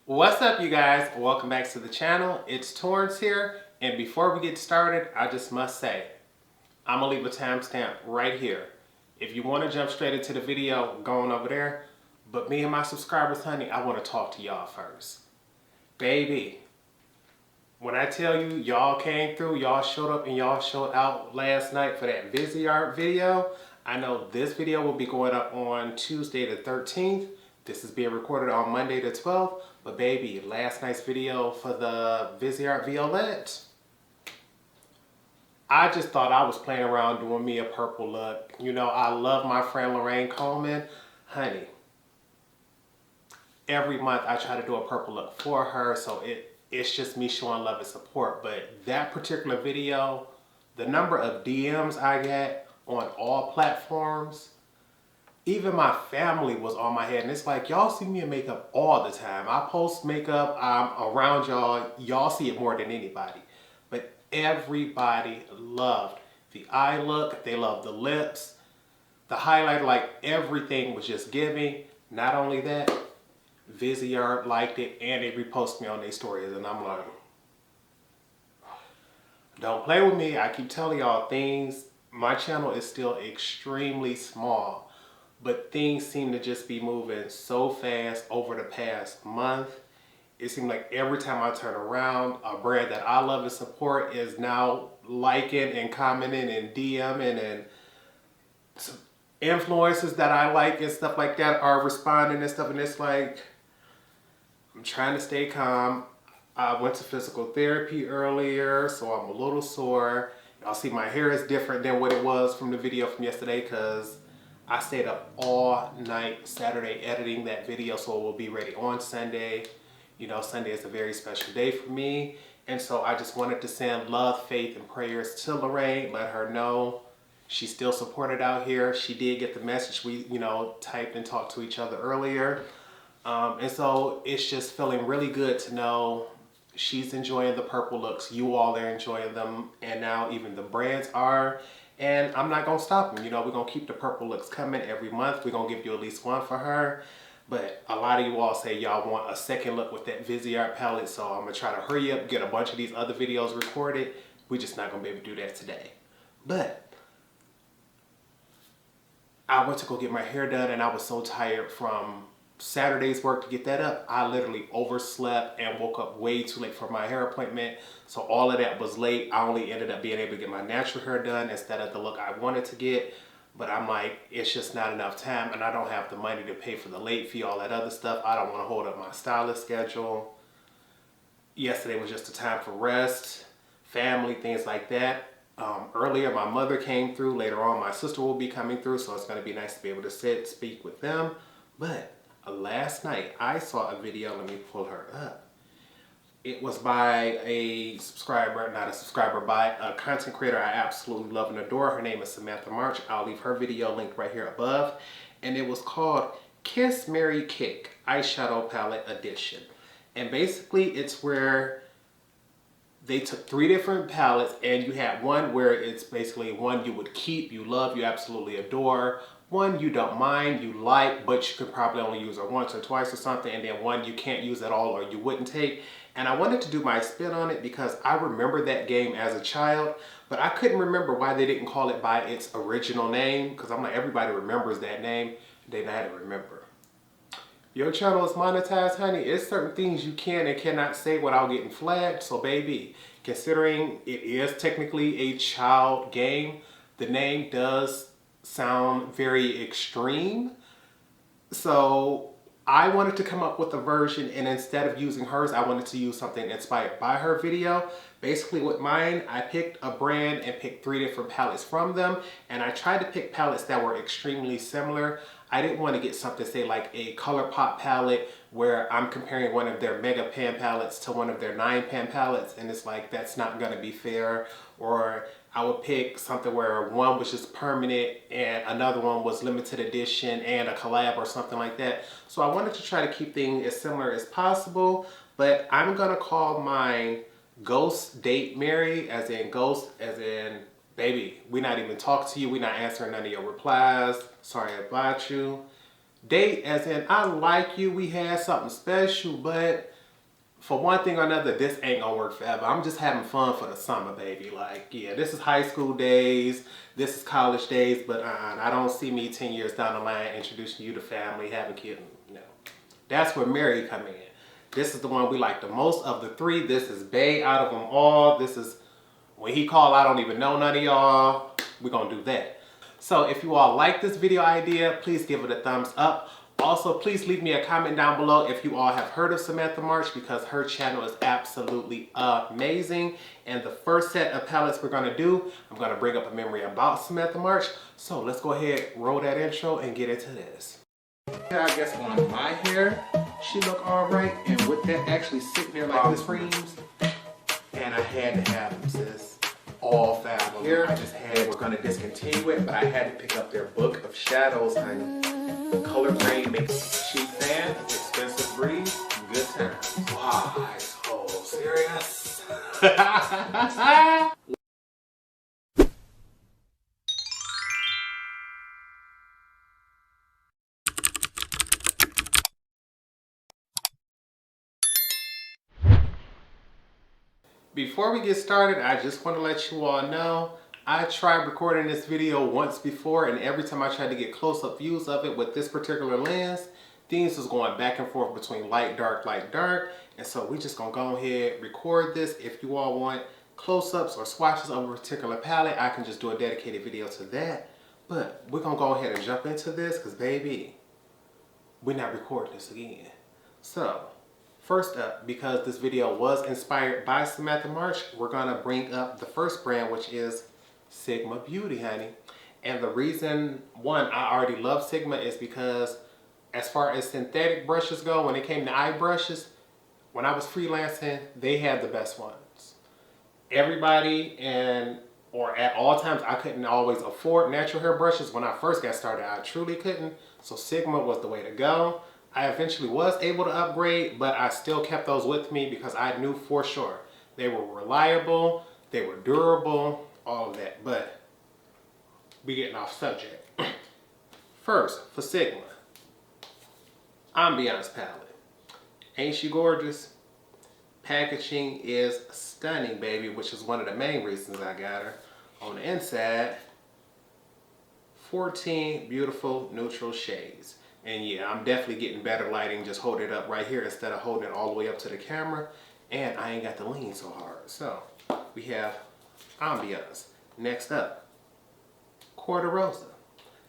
What's up, you guys? Welcome back to the channel. It's Torrence here, and before we get started, I just must say, I'm gonna leave a timestamp right here. If you want to jump straight into the video, go on over there. But me and my subscribers, honey, I want to talk to y'all first. Baby, when I tell you y'all came through, y'all showed up and y'all showed out last night for that Viseart video, I know this video will be going up on Tuesday the 13th. This is being recorded on Monday the 12th. But baby, last night's video for the Viseart Violette, I just thought I was playing around doing me a purple look. You know, I love my friend Lorraine Coleman. Honey, every month I try to do a purple look for her, so it's just me showing love and support. But that particular video, the number of DMs I get on all platforms, even my family was on my head. And it's like, y'all see me in makeup all the time. I post makeup, I'm around y'all. Y'all see it more than anybody. But everybody loved the eye look. They loved the lips, the highlighter, like everything was just giving. Not only that, Viseart liked it and they reposted me on their stories. And I'm like, don't play with me. I keep telling y'all things. My channel is still extremely small, but things seem to just be moving so fast over the past month. It seemed like every time I turn around, a brand that I love and support is now liking and commenting and DMing, and influencers that I like and stuff like that are responding and stuff. And it's like, I'm trying to stay calm. I went to physical therapy earlier, so I'm a little sore. Y'all see my hair is different than what it was from the video from yesterday because I stayed up all night Saturday editing that video, so it will be ready on Sunday. You know, Sunday is a very special day for me. And so I just wanted to send love, faith, and prayers to Lorraine, let her know she's still supported out here. She did get the message. We, typed and talked to each other earlier. And so it's just feeling really good to know she's enjoying the purple looks. You all are enjoying them. And now even the brands are. And I'm not going to stop them. You know, we're going to keep the purple looks coming every month. We're going to give you at least one for her. But a lot of you all say y'all want a second look with that Viseart palette. So I'm going to try to hurry up, get a bunch of these other videos recorded. We're just not going to be able to do that today. But I went to go get my hair done and I was so tired from Saturday's work to get that up. I literally overslept and woke up way too late for my hair appointment. So all of that was late. I only ended up being able to get my natural hair done instead of the look I wanted to get. But I'm like, it's just not enough time and I don't have the money to pay for the late fee, all that other stuff. I don't want to hold up my stylist schedule. Yesterday was just a time for rest, family, things like that. Earlier, my mother came through. Later on, my sister will be coming through. So it's going to be nice to be able to sit, speak with them. But last night, I saw a video. Let me pull her up. It was by a subscriber, not a subscriber, by a content creator I absolutely love and adore. Her name is Samantha March. I'll leave her video linked right here above. And it was called Kiss, Marry, Kick Eyeshadow Palette Edition. And basically, it's where they took 3 different palettes and you had one where it's basically one you would keep, you love, you absolutely adore. One you don't mind, you like, but you could probably only use it once or twice or something. And then one you can't use at all or you wouldn't take. And I wanted to do my spin on it because I remember that game as a child, but I couldn't remember why they didn't call it by its original name. Because I'm like, everybody remembers that name. They had to remember. Your channel is monetized, honey. It's certain things you can and cannot say without getting flagged. So baby, considering it is technically a child game, the name does sound very extreme. So I wanted to come up with a version, and instead of using hers, I wanted to use something inspired by her video. Basically with mine, I picked a brand and picked 3 different palettes from them, and I tried to pick palettes that were extremely similar. I didn't want to get something, say like a Colourpop palette where I'm comparing one of their mega pan palettes to one of their 9 pan palettes, and it's like, that's not going to be fair. Or I would pick something where one was just permanent and another one was limited edition and a collab or something like that. So I wanted to try to keep things as similar as possible, but I'm going to call mine Ghost Date Marry, as in ghost, as in baby, we not even talk to you, we not answering none of your replies, sorry about you. Date as in, I like you, we had something special, but for one thing or another, this ain't gonna work forever. I'm just having fun for the summer, baby. Like, yeah, this is high school days, this is college days, but I don't see me 10 years down the line introducing you to family, having kids. No. That's where Mary come in. This is the one we like the most of the three. This is bae out of them all. This is, when he call, I don't even know none of y'all. We're gonna do that. So if you all like this video idea, please give it a thumbs up. Also, please leave me a comment down below if you all have heard of Samantha March, because her channel is absolutely amazing. And the first set of palettes we're gonna do, I'm gonna bring up a memory about Samantha March. So let's go ahead, roll that intro and get into this. I guess on my hair, she look all right. And with that actually sitting there like this frames, and I had to have them, sis. All fab here. I just had, we're gonna discontinue it, but I had to pick up their book of shadows, honey. Color grade makes cheap fan, expensive breeze, good times. Wow, so serious. Before we get started, I just want to let you all know I tried recording this video once before, and every time I tried to get close-up views of it with this particular lens, things was going back and forth between light, dark, and so we just gonna go ahead, record this. If you all want close-ups or swatches of a particular palette, I can just do a dedicated video to that. But we're gonna go ahead and jump into this, because baby, we're not recording this again. So, first up, because this video was inspired by Samantha March, we're gonna bring up the first brand, which is Sigma Beauty, honey. And the reason, one, I already love Sigma is because as far as synthetic brushes go, when it came to eye brushes, when I was freelancing, they had the best ones. Everybody or at all times, I couldn't always afford natural hair brushes. When I first got started, I truly couldn't. So Sigma was the way to go. I eventually was able to upgrade, but I still kept those with me because I knew for sure they were reliable, they were durable, all of that. But we getting off subject. First, for Sigma, Ambiance palette. Ain't she gorgeous? Packaging is stunning, baby, which is one of the main reasons I got her. On the inside, 14 beautiful neutral shades. And yeah, I'm definitely getting better lighting, just hold it up right here instead of holding it all the way up to the camera. And I ain't got to lean so hard. So we have Ambiance. Next up, Quarter Rosa.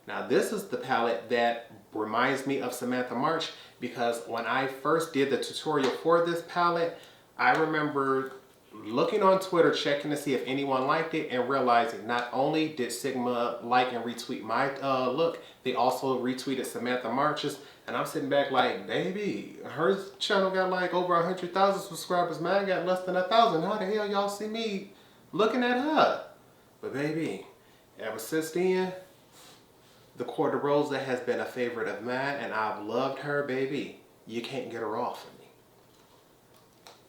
Now this is the palette that reminds me of Samantha March, because when I first did the tutorial for this palette, I remember looking on Twitter, checking to see if anyone liked it, and realizing not only did Sigma like and retweet my look, they also retweeted Samantha March's, and I'm sitting back like, baby, her channel got like over 100,000 subscribers, mine got less than 1,000. How the hell y'all see me looking at her? But baby, ever since then, the Quarter Rosa has been a favorite of mine, and I've loved her, baby. You can't get her off of me.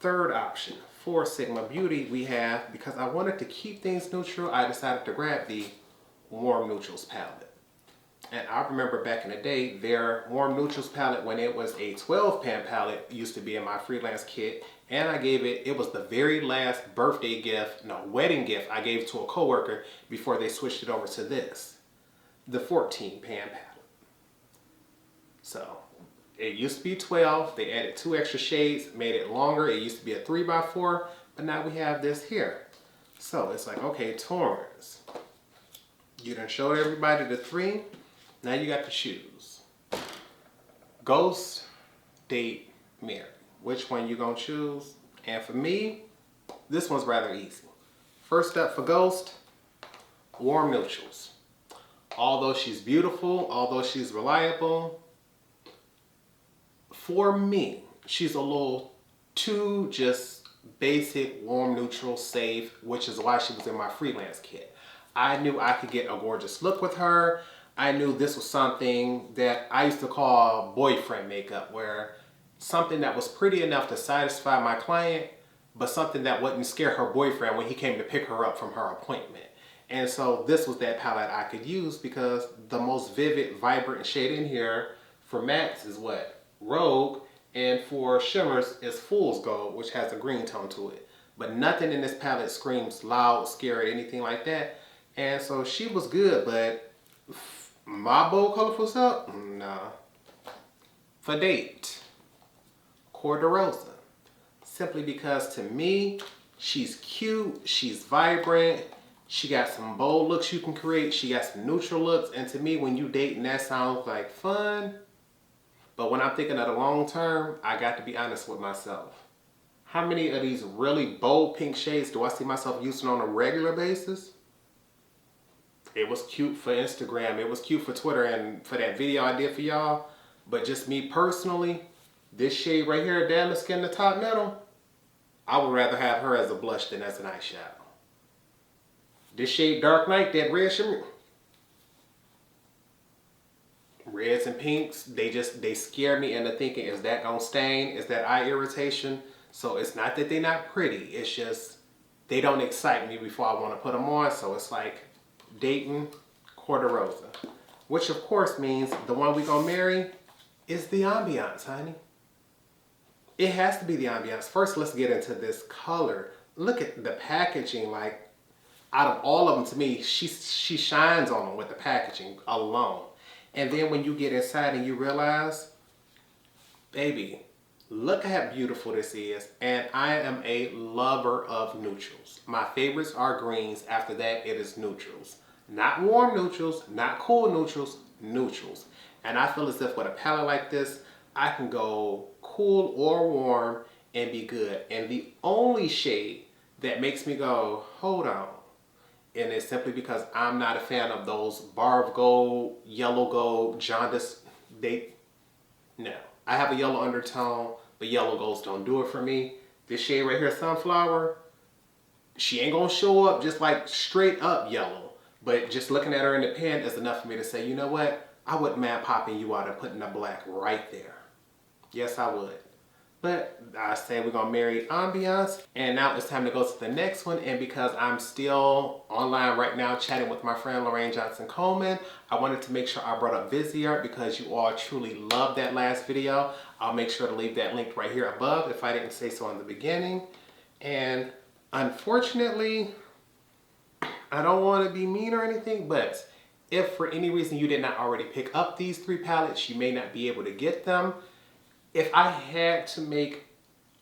Third option for Sigma Beauty, we have, because I wanted to keep things neutral, I decided to grab the Warm Neutrals palette. And I remember back in the day, their Warm Neutrals palette, when it was a 12-pan palette, used to be in my freelance kit, and I gave it, it was the very last birthday gift, no, wedding gift I gave to a coworker before they switched it over to this, the 14-pan palette. So, it used to be 12, they added 2 extra shades, made it longer. It used to be a 3x4, but now we have this here. So it's like, okay, Torrence, you done showed everybody the 3, now you got to choose. Ghost, date, marry. Which one you gonna choose? And for me, this one's rather easy. First up for Ghost, Warm Neutrals. Although she's beautiful, although she's reliable, for me, she's a little too just basic, warm, neutral, safe, which is why she was in my freelance kit. I knew I could get a gorgeous look with her. I knew this was something that I used to call boyfriend makeup, where something that was pretty enough to satisfy my client, but something that wouldn't scare her boyfriend when he came to pick her up from her appointment. And so this was that palette I could use, because the most vivid, vibrant shade in here For mattes is what? Rogue. And for shimmers is Fool's Gold, which has a green tone to it. But nothing in this palette screams loud, scary, anything like that. And so she was good, but my bold, colorful self? Nah. For date, Corderosa. Simply because to me, she's cute, she's vibrant, she got some bold looks you can create, she got some neutral looks, and to me, when you dating, that sounds like fun. But when I'm thinking of the long term, I got to be honest with myself. How many of these really bold pink shades do I see myself using on a regular basis? It was cute for Instagram, it was cute for Twitter, and for that video I did for y'all. But just me personally, this shade right here, Damascus in the top middle, I would rather have her as a blush than as an eyeshadow. This shade Dark Night, that red shimmer. Reds and pinks, they scare me into thinking, is that gonna stain? Is that eye irritation? So it's not that they're not pretty, it's just they don't excite me before I want to put them on. So it's like dating Corderosa, which of course means the one we gonna marry is the Ambiance, honey. It has to be the Ambiance. First, let's get into this color. Look at the packaging. Like, out of all of them, to me, she shines on them with the packaging alone. And then when you get inside and you realize, baby, look how beautiful this is. And I am a lover of neutrals. My favorites are greens. After that, it is neutrals. Not warm neutrals, not cool neutrals, neutrals. And I feel as if with a palette like this, I can go cool or warm and be good. And the only shade that makes me go, hold on, and it's simply because I'm not a fan of those bar of gold, yellow gold, jaundice. No. I have a yellow undertone, but yellow golds don't do it for me. This shade right here, Sunflower, she ain't gonna show up just like straight up yellow. But just looking at her in the pen is enough for me to say, you know what? I wouldn't mind popping you out and putting the black right there. Yes, I would. But I say we're gonna marry Ambiance, and now it's time to go to the next one. And because I'm still online right now chatting with my friend Lorraine Johnson Coleman, I wanted to make sure I brought up Viseart because you all truly loved that last video. I'll make sure to leave that link right here above if I didn't say so in the beginning. And unfortunately, I don't want to be mean or anything, but if for any reason you did not already pick up these three palettes, you may not be able to get them. If I had to make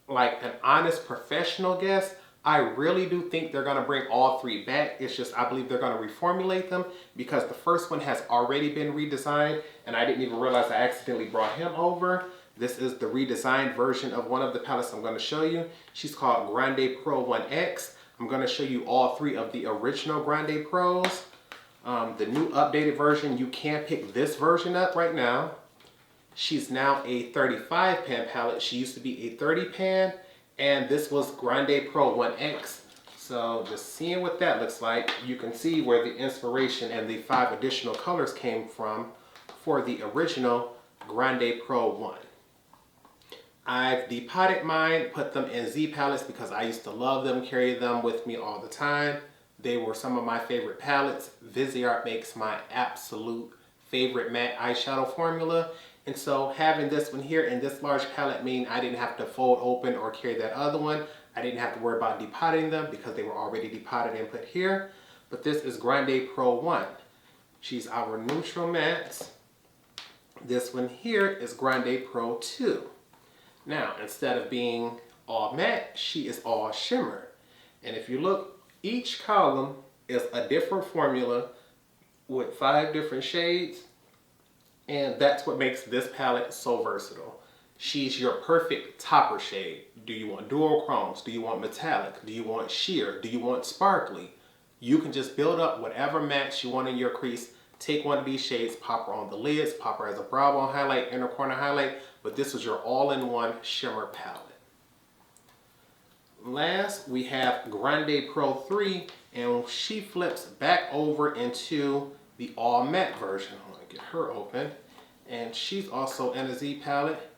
like an honest professional guess, I really do think they're going to bring all three back. It's just I believe they're going to reformulate them because the first one has already been redesigned and I didn't even realize I accidentally brought him over. This is the redesigned version of one of the palettes I'm going to show you. She's called Grande Pro 1X. I'm going to show you all three of the original Grande Pros. The new updated version, you can pick this version up right now. She's now a 35 pan palette. She used to be a 30 pan, and this was Grande Pro 1X. So just seeing what that looks like, you can see where the inspiration and the 5 additional colors came from for the original Grande Pro 1. I've depotted mine, put them in Z palettes because I used to love them, carry them with me all the time. They were some of my favorite palettes. Viseart makes my absolute favorite matte eyeshadow formula. And so having this one here in this large palette mean I didn't have to fold open or carry that other one. I didn't have to worry about depotting them because they were already depotted and put here. But this is Grande Pro 1. She's our neutral matte. This one here is Grande Pro 2. Now, instead of being all matte, she is all shimmer. And if you look, each column is a different formula with 5 different shades. And that's what makes this palette so versatile. She's your perfect topper shade. Do you want dual chromes? Do you want metallic? Do you want sheer? Do you want sparkly? You can just build up whatever mattes you want in your crease. Take one of these shades, pop her on the lids, pop her as a brow bone highlight, inner corner highlight. But this is your all-in-one shimmer palette. Last, we have Grande Pro 3, and she flips back over into the all matte version. I'm gonna get her open. And she's also in a Z palette.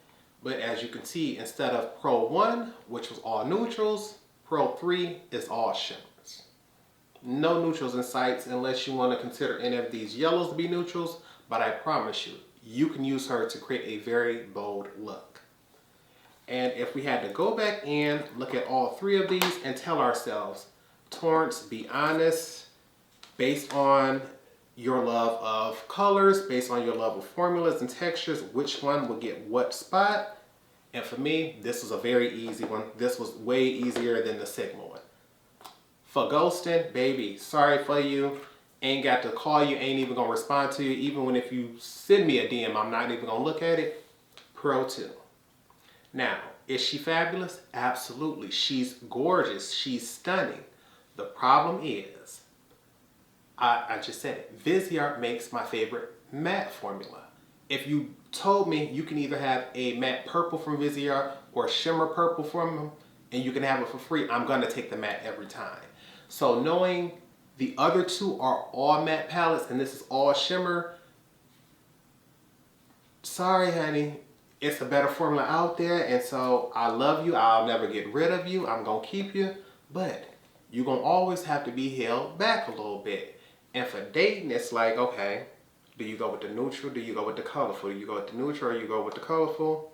But as you can see, instead of Pro 1, which was all neutrals, Pro 3 is all shimmers. No neutrals in sights unless you want to consider any of these yellows to be neutrals. But I promise you, you can use her to create a very bold look. And if we had to go back in, look at all three of these and tell ourselves, Torrence, be honest, based on your love of colors, based on your love of formulas and textures, which one will get what spot? And for me, this was a very easy one. This was way easier than the Sigma one. For ghosting, baby, sorry for you. Ain't got to call you, ain't even gonna respond to you. Even when if you send me a DM, I'm not even gonna look at it. Pro 2. Now, is she fabulous? Absolutely. She's gorgeous. She's stunning. The problem is, I just said it, Viseart makes my favorite matte formula. If you told me you can either have a matte purple from Viseart or a shimmer purple from them, and you can have it for free, I'm gonna take the matte every time. So knowing the other two are all matte palettes and this is all shimmer, sorry honey, it's a better formula out there, and so I love you, I'll never get rid of you, I'm gonna keep you, but you're gonna always have to be held back a little bit. And for dating, it's like, okay, do you go with the neutral, do you go with the colorful? Do you go with the neutral or you go with the colorful?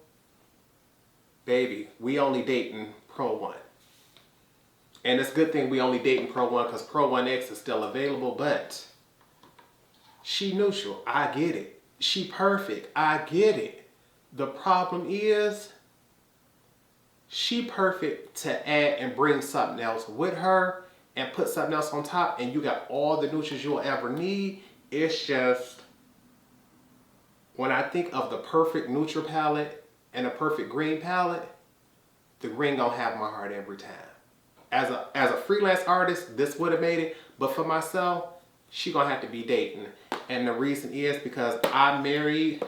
Baby, we only dating Pro 1. And it's a good thing we only dating Pro 1 because Pro 1X is still available, but she neutral, I get it. She perfect, I get it. The problem is, she perfect to add and bring something else with her and put something else on top, and you got all the neutrals you'll ever need. It's just, when I think of the perfect neutral palette and a perfect green palette, the green gonna have my heart every time. As a freelance artist, this would have made it, but for myself, she gonna have to be dating. And the reason is because I'm married,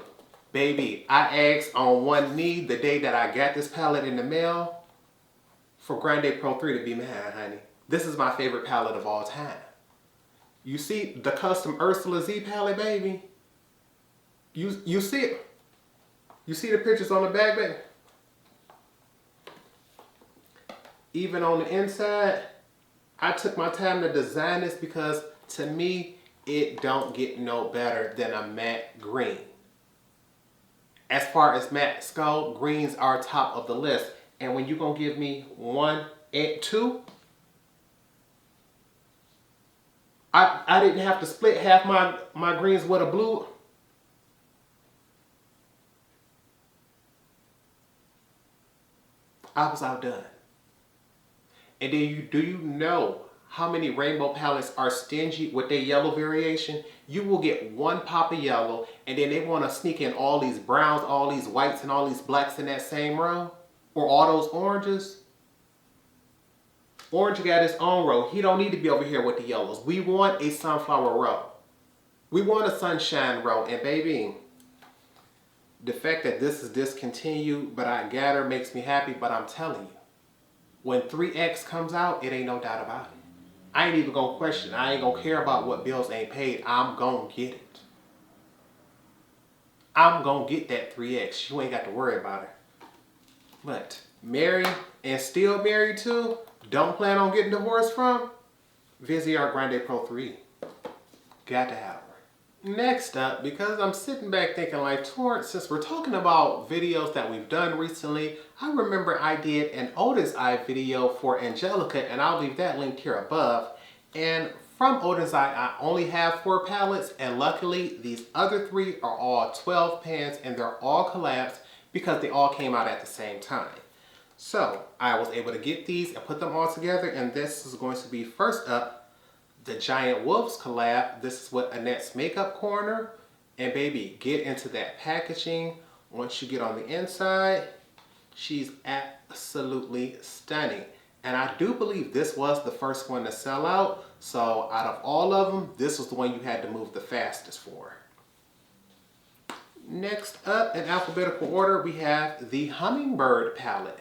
baby. I asked on one knee the day that I got this palette in the mail for Grande Pro 3 to be mine, honey. This is my favorite palette of all time. You see the custom Ursula Z palette, baby? You see it? You see the pictures on the back, baby? Even on the inside, I took my time to design this because to me, it don't get no better than a matte green. As far as matte go, greens are top of the list. And when you gonna give me 1 and 2, I didn't have to split half my greens with a blue. I was outdone. And then do you know how many rainbow palettes are stingy with their yellow variation? You will get one pop of yellow and then they want to sneak in all these browns, all these whites, and all these blacks in that same row. Or all those oranges. Orange got his own row. He don't need to be over here with the yellows. We want a sunflower row. We want a sunshine row. And baby, the fact that this is discontinued, but I got her, makes me happy. But I'm telling you, when 3X comes out, it ain't no doubt about it. I ain't even gonna question. I ain't gonna care about what bills ain't paid. I'm gonna get it. I'm gonna get that 3X. You ain't got to worry about it. But married and still married to, don't plan on getting divorced from, Viseart Grande Pro 3. Got to have her. Next up, because I'm sitting back thinking like, Torrence, since we're talking about videos that we've done recently, I remember I did an Oden's Eye video for Angelica, and I'll leave that linked here above. And from Oden's Eye, I only have 4 palettes, and luckily these other 3 are all 12 pans, and they're all collabs because they all came out at the same time. So I was able to get these and put them all together, and this is going to be first up, the Giant Wolves collab. This is with Annette's Makeup Corner. And baby, get into that packaging. Once you get on the inside, she's absolutely stunning. And I do believe this was the first one to sell out. So out of all of them, this was the one you had to move the fastest for. Next up, in alphabetical order, we have the Hummingbird palette.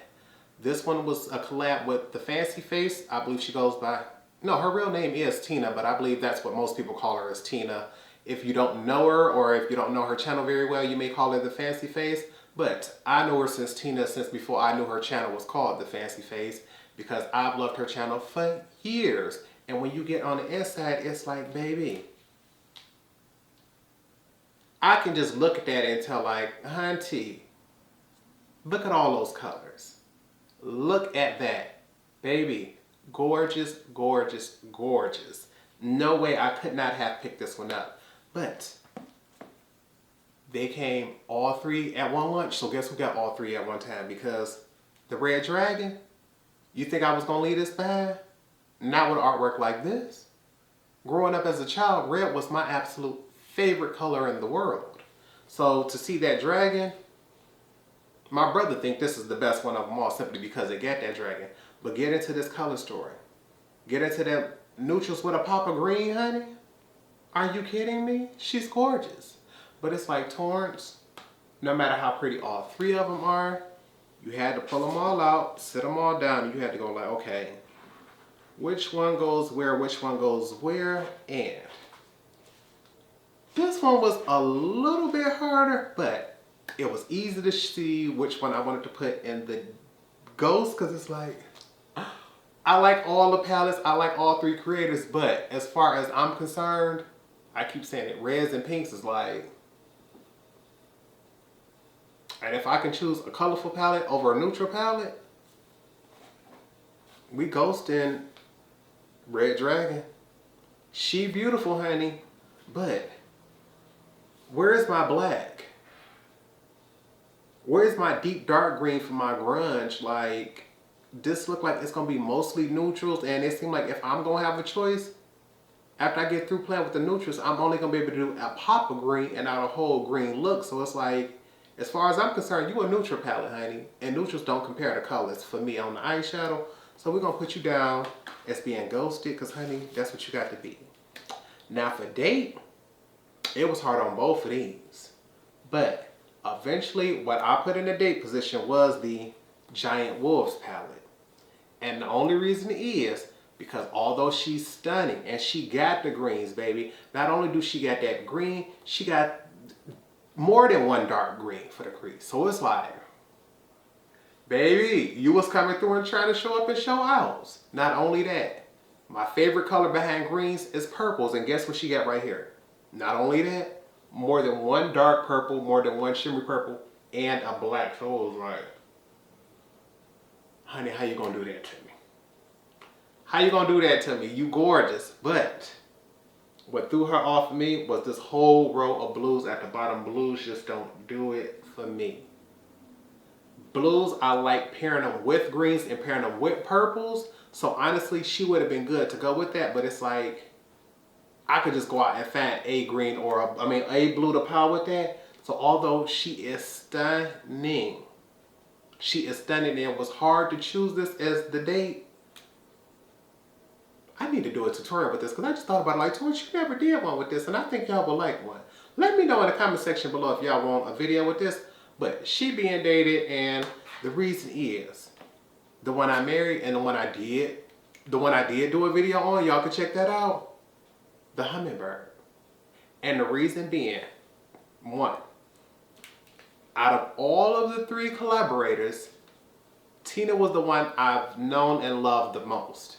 This one was a collab with the Fancy Face. I believe she goes by, no, her real name is Tina, but I believe that's what most people call her, as Tina. If you don't know her, or if you don't know her channel very well, you may call her the Fancy Face. But I know her since Tina, since before I knew her channel was called the Fancy Face, because I've loved her channel for years. And when you get on the inside, it's like, baby, I can just look at that and tell like, hunty, look at all those colors. Look at that. Baby, gorgeous, gorgeous, gorgeous. No way I could not have picked this one up. But they came all three at one lunch. So guess who got all three at one time? Because the Red Dragon, you think I was going to leave this behind? Not with artwork like this. Growing up as a child, red was my absolute favorite color in the world. So to see that dragon, my brother think this is the best one of them all simply because it got that dragon. But get into this color story. Get into that neutrals with a pop of green, honey. Are you kidding me? She's gorgeous. But it's like, Torrence, no matter how pretty all three of them are, you had to pull them all out, sit them all down, and you had to go like, okay, which one goes where, which one goes where, and this one was a little bit harder, but it was easy to see which one I wanted to put in the Ghost, because it's like, I like all the palettes, I like all three creators, but as far as I'm concerned, I keep saying it, reds and pinks is like, and if I can choose a colorful palette over a neutral palette, we ghosting Red Dragon. She beautiful, honey, but where's my black? Where's my deep dark green for my grunge? Like, this look like it's gonna be mostly neutrals, and it seems like if I'm gonna have a choice, after I get through playing with the neutrals, I'm only gonna be able to do a pop of green and not a whole green look. So it's like, as far as I'm concerned, you a neutral palette, honey, and neutrals don't compare to colors for me on the eyeshadow. So we're gonna put you down as being ghosted, because honey, that's what you got to be. Now for date, it was hard on both of these, but eventually what I put in the date position was the Giant Wolves palette. And the only reason is because although she's stunning and she got the greens, baby, not only do she got that green, she got more than one dark green for the crease. So it's like, baby, you was coming through and trying to show up and show outs. Not only that, my favorite color behind greens is purples, and guess what she got right here? Not only that, more than one dark purple, more than one shimmery purple, and a black. So it was like, honey, how you gonna do that to me? How you gonna do that to me? You gorgeous. But what threw her off of me was this whole row of blues at the bottom. Blues just don't do it for me. Blues, I like pairing them with greens and pairing them with purples. So honestly, she would have been good to go with that. But it's like, I could just go out and find a green or a blue to pile with that. So although she is stunning, and it was hard to choose this as the date. I need to do a tutorial with this, because I just thought about it like, Torrence, you never did one with this, and I think y'all would like one. Let me know in the comment section below if y'all want a video with this. But she being dated, and the reason is, the one I married and the one I did do a video on, y'all can check that out, the Hummingbird. And the reason being, one, out of all of the three collaborators, Tina was the one I've known and loved the most.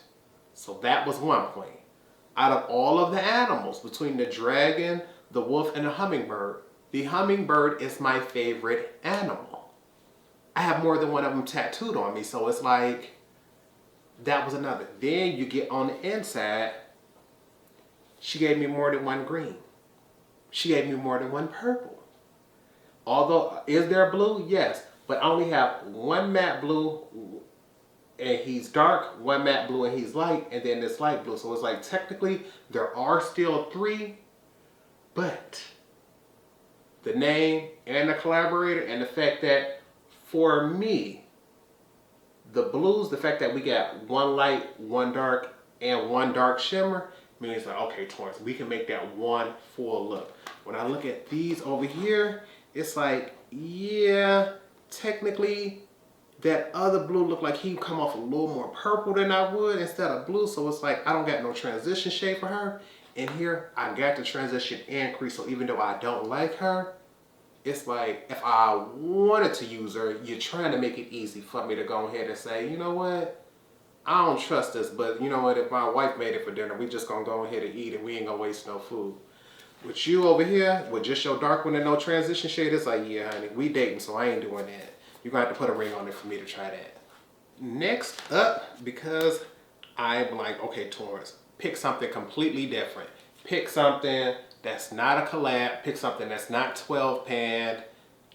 So that was one point. Out of all of the animals, between the dragon, the wolf, and the hummingbird is my favorite animal. I have more than one of them tattooed on me, so it's like, that was another. Then you get on the inside, she gave me more than one green. She gave me more than one purple. Although, is there blue? Yes. But I only have one matte blue, and he's dark, one matte blue and he's light, and then this light blue. So it's like, technically, there are still three, but the name and the collaborator and the fact that, for me, the blues, the fact that we got one light, one dark, and one dark shimmer, means like, okay, Torrence, we can make that one full look. When I look at these over here, it's like, yeah, technically, that other blue looked like he'd come off a little more purple than I would instead of blue. So it's like, I don't got no transition shade for her. And here, I got the transition and crease. So even though I don't like her, it's like, if I wanted to use her, you're trying to make it easy for me to go ahead and say, you know what? I don't trust this, but you know what? If my wife made it for dinner, we just gonna go ahead and eat it. We ain't gonna waste no food. With you over here, with just your dark one and no transition shade, it's like, yeah, honey, we dating, so I ain't doing that. You're gonna have to put a ring on it for me to try that. Next up, because I'm like, okay, Torrence, pick something completely different. Pick something that's not a collab, pick something that's not 12 pan.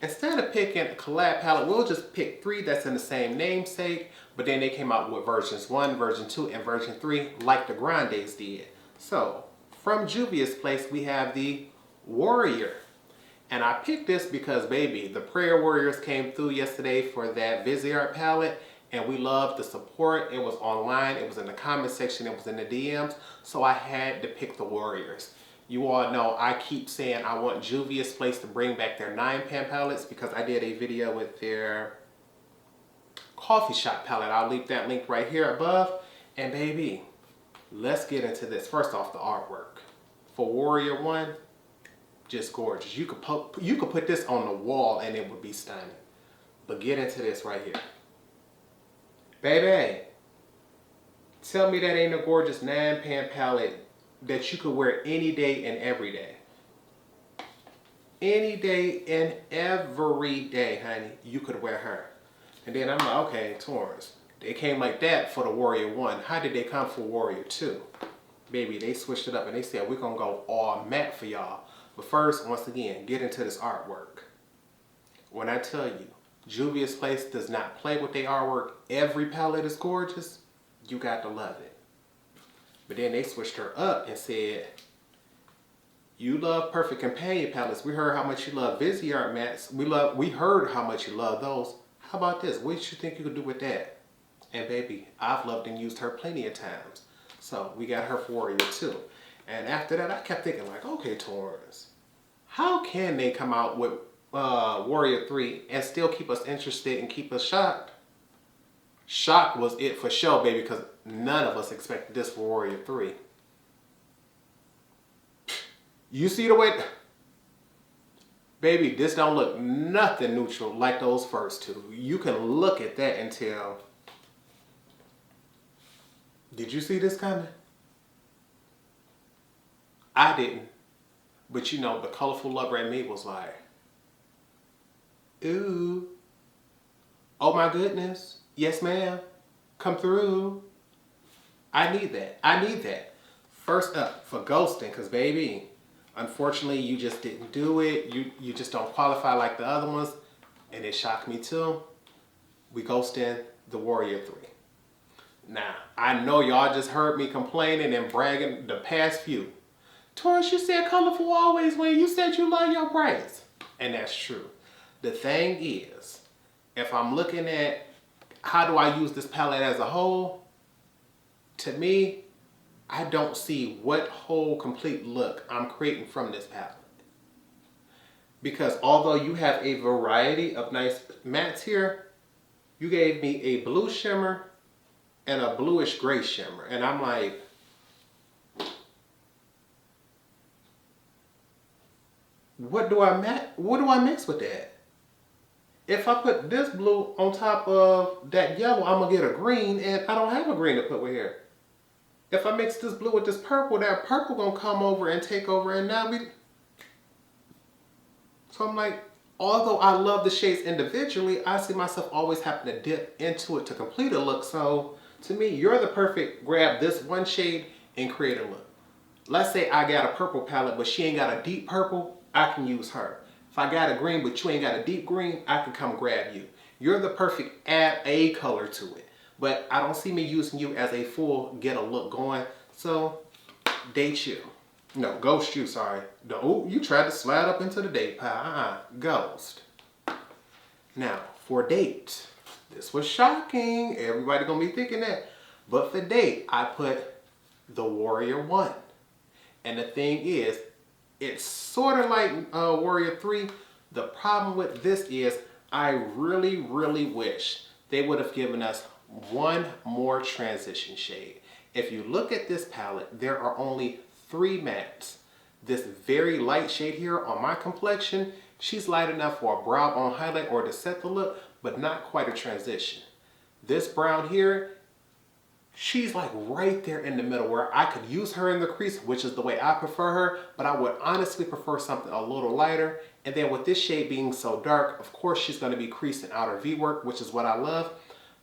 Instead of picking a collab palette, we'll just pick 3 that's in the same namesake, but then they came out with versions 1, version 2, and version 3, like the Grandes did. So, from Juvia's place, we have the Warrior. And I picked this because, baby, the Prayer Warriors came through yesterday for that Viseart palette, and we loved the support. It was online, it was in the comment section, it was in the DMs, so I had to pick the Warriors. You all know I keep saying I want Juvia's place to bring back their 9-pan palettes because I did a video with their coffee shop palette. I'll leave that link right here above. And baby, let's get into this. First off, the artwork. For Warrior 1, just gorgeous. You could put this on the wall and it would be stunning. But get into this right here. Baby, tell me that ain't a gorgeous 9-pan palette that you could wear any day and every day. Any day and every day, honey, you could wear her. And then I'm like, okay, Torrence, they came like that for the Warrior 1. How did they come for Warrior 2? Baby, they switched it up and they said, we're gonna go all matte for y'all. But first, once again, get into this artwork. When I tell you, Juvia's place does not play with their artwork, every palette is gorgeous, you got to love it. But then they switched her up and said, you love Perfect Companion palettes. We heard how much you love Viseart mattes. We heard how much you love those. How about this? What do you think you could do with that? And baby, I've loved and used her plenty of times. So we got her for Warrior 2. And after that, I kept thinking like, okay, Torrence, how can they come out with Warrior 3 and still keep us interested and keep us shocked? Shock was it for sure, baby, because none of us expected this for Warrior 3. You see the way... Baby, this don't look nothing neutral like those first 2. You can look at that and tell... Did you see this coming? I didn't. But you know, the colorful lover in me was like... Ooh. Oh my goodness. Yes, ma'am. Come through. I need that. I need that. First up, for ghosting, because baby, unfortunately, you just didn't do it. You just don't qualify like the other ones. And it shocked me too. We ghosted the Warrior 3. Now, I know y'all just heard me complaining and bragging the past few. Torrence, you said colorful always win. You said you love your brights. And that's true. The thing is, if I'm looking at how do I use this palette as a whole, to me, I don't see what whole complete look I'm creating from this palette. Because although you have a variety of nice mattes here, you gave me a blue shimmer and a bluish gray shimmer. And I'm like, what do I mix with that? If I put this blue on top of that yellow, I'm gonna get a green, and I don't have a green to put with here. If I mix this blue with this purple, that purple gonna come over and take over, and now we... So I'm like, although I love the shades individually, I see myself always having to dip into it to complete a look. So to me, you're the perfect grab this one shade and create a look. Let's say I got a purple palette, but she ain't got a deep purple, I can use her. If I got a green, but you ain't got a deep green, I can come grab you. You're the perfect add a color to it. But I don't see me using you as a full get a look going. So, date you. No, ghost you, sorry. Oh, you tried to slide up into the date pile. Ghost. Now, for date. This was shocking. Everybody gonna be thinking that. But for date, I put the Warrior 1. And the thing is, it's sort of like Warrior 3. The problem with this is I really, really wish they would have given us one more transition shade. If you look at this palette, there are only 3 mattes. This very light shade here on my complexion, she's light enough for a brow bone highlight or to set the look, but not quite a transition. This brown here, she's like right there in the middle where I could use her in the crease, which is the way I prefer her, but I would honestly prefer something a little lighter. And then with this shade being so dark, of course she's going to be creased in outer V work, which is what I love.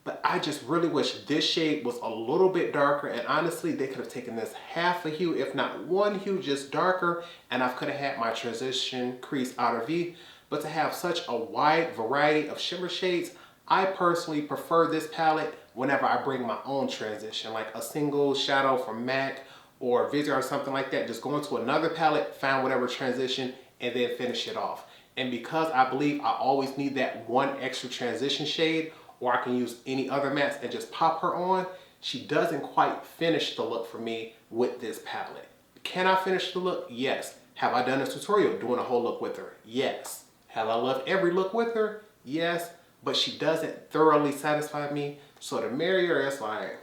But I just really wish this shade was a little bit darker, and honestly they could have taken this half a hue, if not one hue just darker, and I could have had my transition crease outer V. But to have such a wide variety of shimmer shades, I personally prefer this palette whenever I bring my own transition, like a single shadow from MAC or Viseart or something like that. Just go into another palette, find whatever transition, and then finish it off. And because I believe I always need that one extra transition shade, or I can use any other mattes and just pop her on, she doesn't quite finish the look for me with this palette. Can I finish the look? Yes. Have I done a tutorial doing a whole look with her? Yes. Have I loved every look with her? Yes. But she doesn't thoroughly satisfy me. So to marry her, it's like,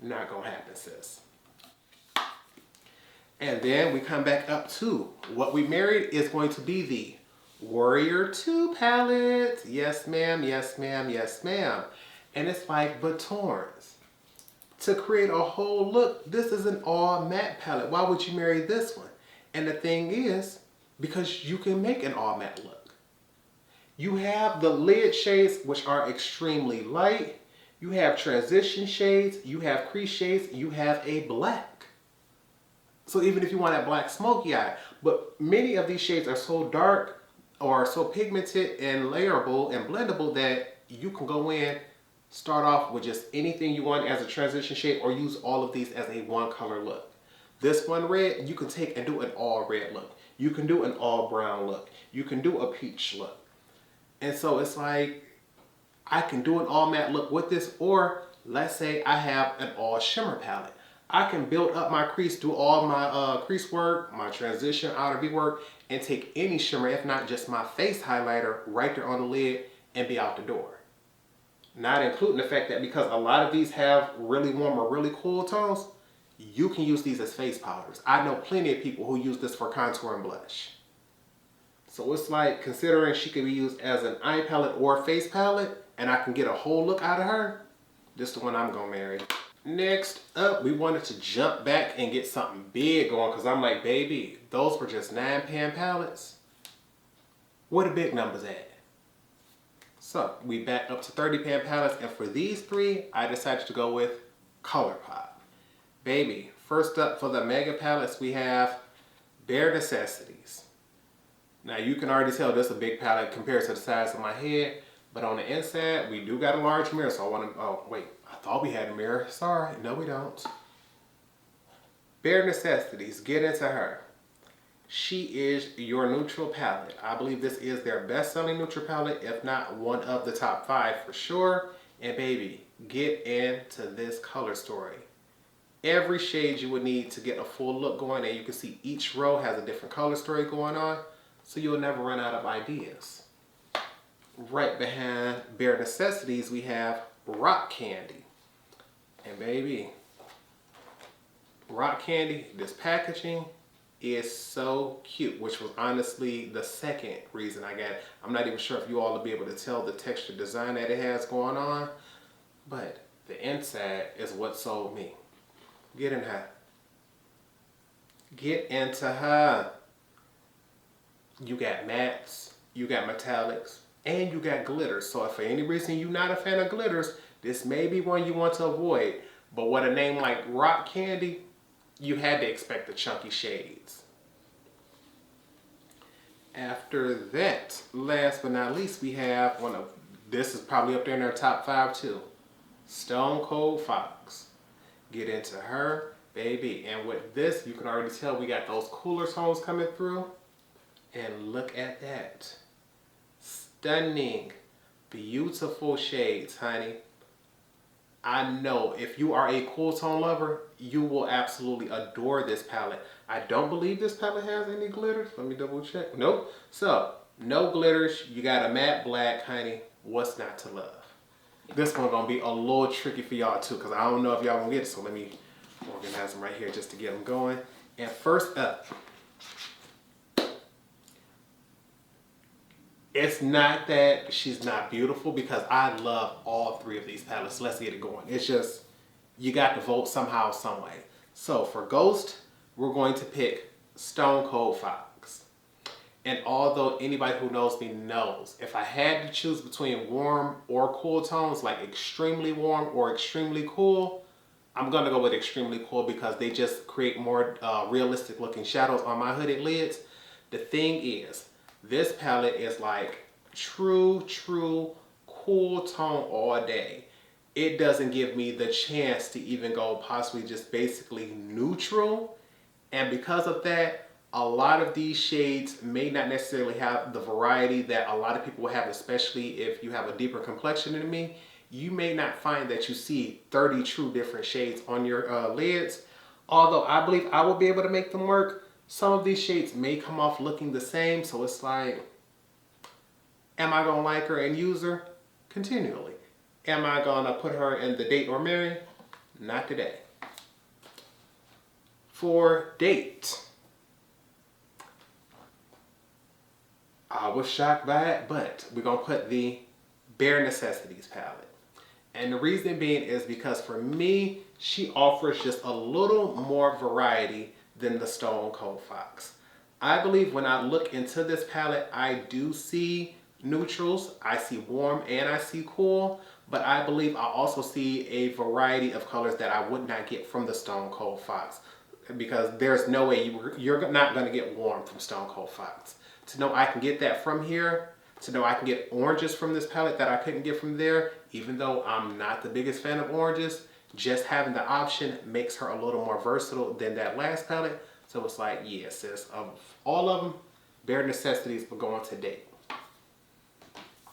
not gonna happen, sis. And then we come back up to what we married is going to be the Warrior 2 palette. Yes, ma'am, yes, ma'am, yes, ma'am. And it's like, but Torrence, to create a whole look, this is an all matte palette. Why would you marry this one? And the thing is, because you can make an all matte look. You have the lid shades, which are extremely light. You have transition shades, you have crease shades, you have a black. So even if you want that black smoky eye, but many of these shades are so dark or so pigmented and layerable and blendable that you can go in, start off with just anything you want as a transition shade, or use all of these as a one color look. This one red, you can take and do an all red look. You can do an all brown look. You can do a peach look. And so it's like, I can do an all matte look with this, or let's say I have an all shimmer palette. I can build up my crease, do all my crease work, my transition, outer V work, and take any shimmer, if not just my face highlighter, right there on the lid and be out the door. Not including the fact that because a lot of these have really warm or really cool tones, you can use these as face powders. I know plenty of people who use this for contour and blush. So it's like, considering she could be used as an eye palette or face palette, and I can get a whole look out of her, this is the one I'm gonna marry. Next up, we wanted to jump back and get something big going, because I'm like, baby, those were just 9-pan palettes. Where the big numbers at? So we back up to 30-pan palettes, and for these three, I decided to go with Colourpop. Baby, first up for the mega palettes, we have Bare Necessities. Now you can already tell this is a big palette compared to the size of my head, but on the inside, we do got a large mirror, so I want to, oh wait, I thought we had a mirror. Sorry, no we don't. Bare Necessities, get into her. She is your neutral palette. I believe this is their best-selling neutral palette, if not one of the top 5 for sure. And baby, get into this color story. Every shade you would need to get a full look going, and you can see each row has a different color story going on, so you'll never run out of ideas. Right behind Bare Necessities, we have Rock Candy. And baby, Rock Candy, this packaging is so cute, which was honestly the second reason I got it. I'm not even sure if you all will be able to tell the texture design that it has going on, but the inside is what sold me. Get in her. Get into her. You got mattes, you got metallics, and you got glitters. So if for any reason you're not a fan of glitters, this may be one you want to avoid. But with a name like Rock Candy, you had to expect the chunky shades. After that, last but not least, we have one of, this is probably up there in our top 5 too, Stone Cold Fox. Get into her, baby. And with this, you can already tell we got those cooler tones coming through. And look at that. Stunning, beautiful shades, honey. I know if you are a cool tone lover, you will absolutely adore this palette. I don't believe this palette has any glitters. Let me double check. Nope. So, no glitters. You got a matte black, honey. What's not to love? This one's gonna be a little tricky for y'all too, because I don't know if y'all gonna get it. So let me organize them right here just to get them going. And first up, it's not that she's not beautiful, because I love all 3 of these palettes. Let's get it going. It's just, you got to vote somehow, some way. So for Ghost, we're going to pick Stone Cold Fox. And although anybody who knows me knows, if I had to choose between warm or cool tones, like extremely warm or extremely cool, I'm going to go with extremely cool because they just create more realistic looking shadows on my hooded lids. The thing is, this palette is like true cool tone all day. It doesn't give me the chance to even go possibly just basically neutral. And because of that, a lot of these shades may not necessarily have the variety that a lot of people have, especially if you have a deeper complexion than me. You may not find that you see 30 true different shades on your lids. Although I believe I will be able to make them work, some of these shades may come off looking the same. So it's like, am I gonna like her and use her? Continually. Am I gonna put her in the date or marry? Not today. For date, I was shocked by it, but we're gonna put the Bare Necessities palette. And the reason being is because for me, she offers just a little more variety than the Stone Cold Fox. I believe when I look into this palette, I do see neutrals, I see warm, and I see cool. But I believe I also see a variety of colors that I would not get from the Stone Cold Fox. Because there's no way you're not going to get warm from Stone Cold Fox. To know I can get that from here, to know I can get oranges from this palette that I couldn't get from there, even though I'm not the biggest fan of oranges, just having the option makes her a little more versatile than that last palette. So it's like, yeah, sis, of all of them, Bare Necessities will go on to date.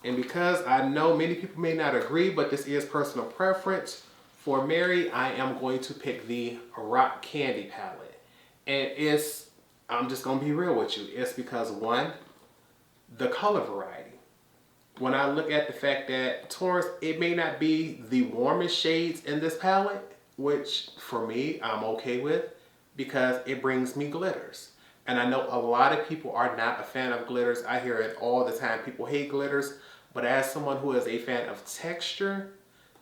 And because I know many people may not agree, but this is personal preference, for Mary, I am going to pick the Rock Candy palette. And I'm just going to be real with you. It's because, one, the color variety. When I look at the fact that Torrence, it may not be the warmest shades in this palette, which for me, I'm okay with, because it brings me glitters. And I know a lot of people are not a fan of glitters. I hear it all the time. People hate glitters. But as someone who is a fan of texture,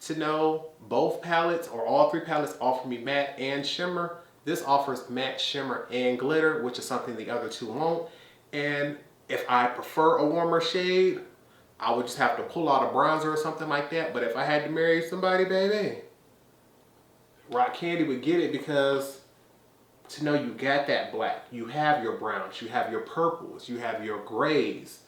to know both palettes or all three palettes offer me matte and shimmer, this offers matte, shimmer, and glitter, which is something the other two won't. And if I prefer a warmer shade, I would just have to pull out a bronzer or something like that. But if I had to marry somebody, baby, Rock Candy would get it, because to know you got that black, you have your browns, you have your purples, you have your grays.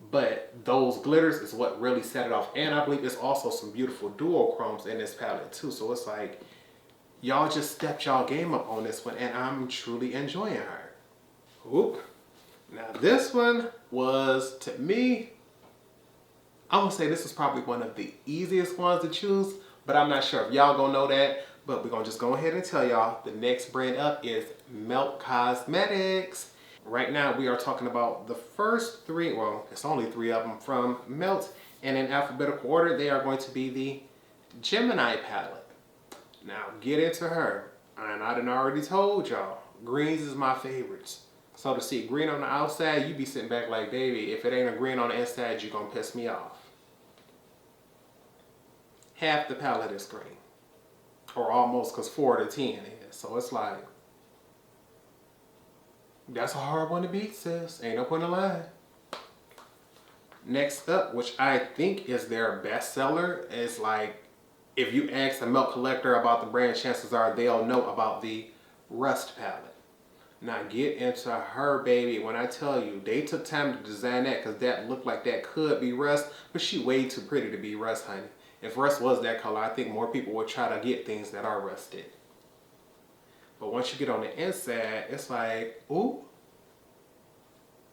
But those glitters is what really set it off. And I believe there's also some beautiful duochromes in this palette too. So it's like, y'all just stepped y'all game up on this one, and I'm truly enjoying her. Whoop. Now this one was, to me, I'm gonna say this was probably one of the easiest ones to choose, but I'm not sure if y'all gonna know that. But we're gonna just go ahead and tell y'all the next brand up is Melt Cosmetics. Right now we are talking about the first three, well, it's only three of them from Melt, and in alphabetical order they are going to be the Gemini palette. Now get into her, and I done already told y'all, greens is my favorites. So to see green on the outside, you be sitting back like, baby, if it ain't a green on the inside, you're gonna piss me off. Half the palette is green, or almost, because 4 to 10 is. So it's like, that's a hard one to beat, sis. Ain't no point in lying. Next up, which I think is their bestseller, is like, if you ask a Melt collector about the brand, chances are they'll know about the Rust palette. Now get into her, baby. When I tell you, they took time to design that, because that looked like that could be Rust, but she way too pretty to be Rust, honey. If Rust was that color, I think more people would try to get things that are rusted. But once you get on the inside, it's like, ooh,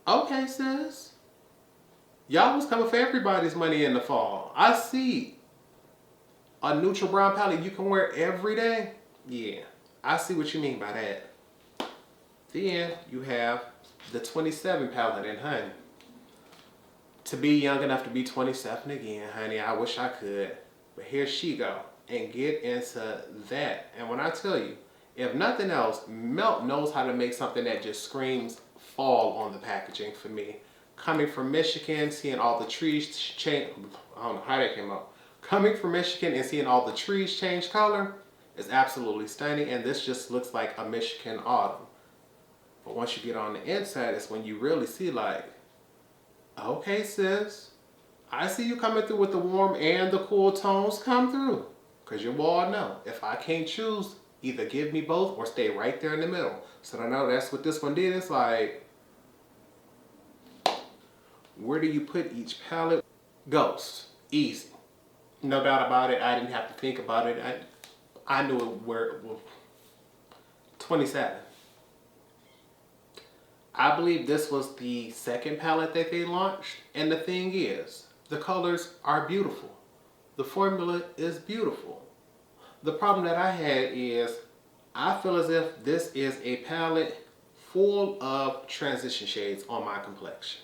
okay, sis. Y'all was coming for everybody's money in the fall. I see a neutral brown palette you can wear every day. Yeah, I see what you mean by that. Then you have the 27 palette, and honey, to be young enough to be 27 again, honey, I wish I could. But here she go, and get into that. And when I tell you, if nothing else, Melt knows how to make something that just screams fall on the packaging for me. Coming from Michigan, seeing all the trees change, I don't know how that came out. Coming from Michigan and seeing all the trees change color is absolutely stunning, and this just looks like a Michigan autumn. But once you get on the inside, it's when you really see like, okay sis, I see you coming through with the warm and the cool tones. Come through. Because you all know, if I can't choose, either give me both or stay right there in the middle. So I know that's what this one did. It's like, where do you put each palette? Ghost. Easy. No doubt about it. I didn't have to think about it. I knew it where, well, 27. I believe this was the second palette that they launched. And the thing is, the colors are beautiful. The formula is beautiful. The problem that I had is, I feel as if this is a palette full of transition shades on my complexion.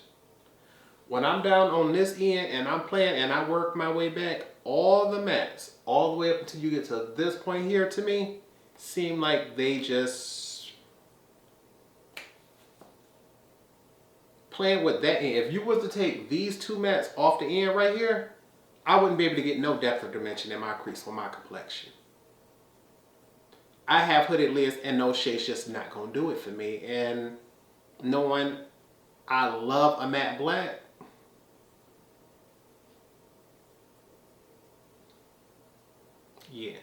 When I'm down on this end and I'm playing and I work my way back, all the mattes, all the way up until you get to this point here, to me, seem like they just playing with that end. If you was to take these two mattes off the end right here, I wouldn't be able to get no depth of dimension in my crease for my complexion. I have hooded lids and those shades just not gonna do it for me. And knowing I love a matte black, yeah.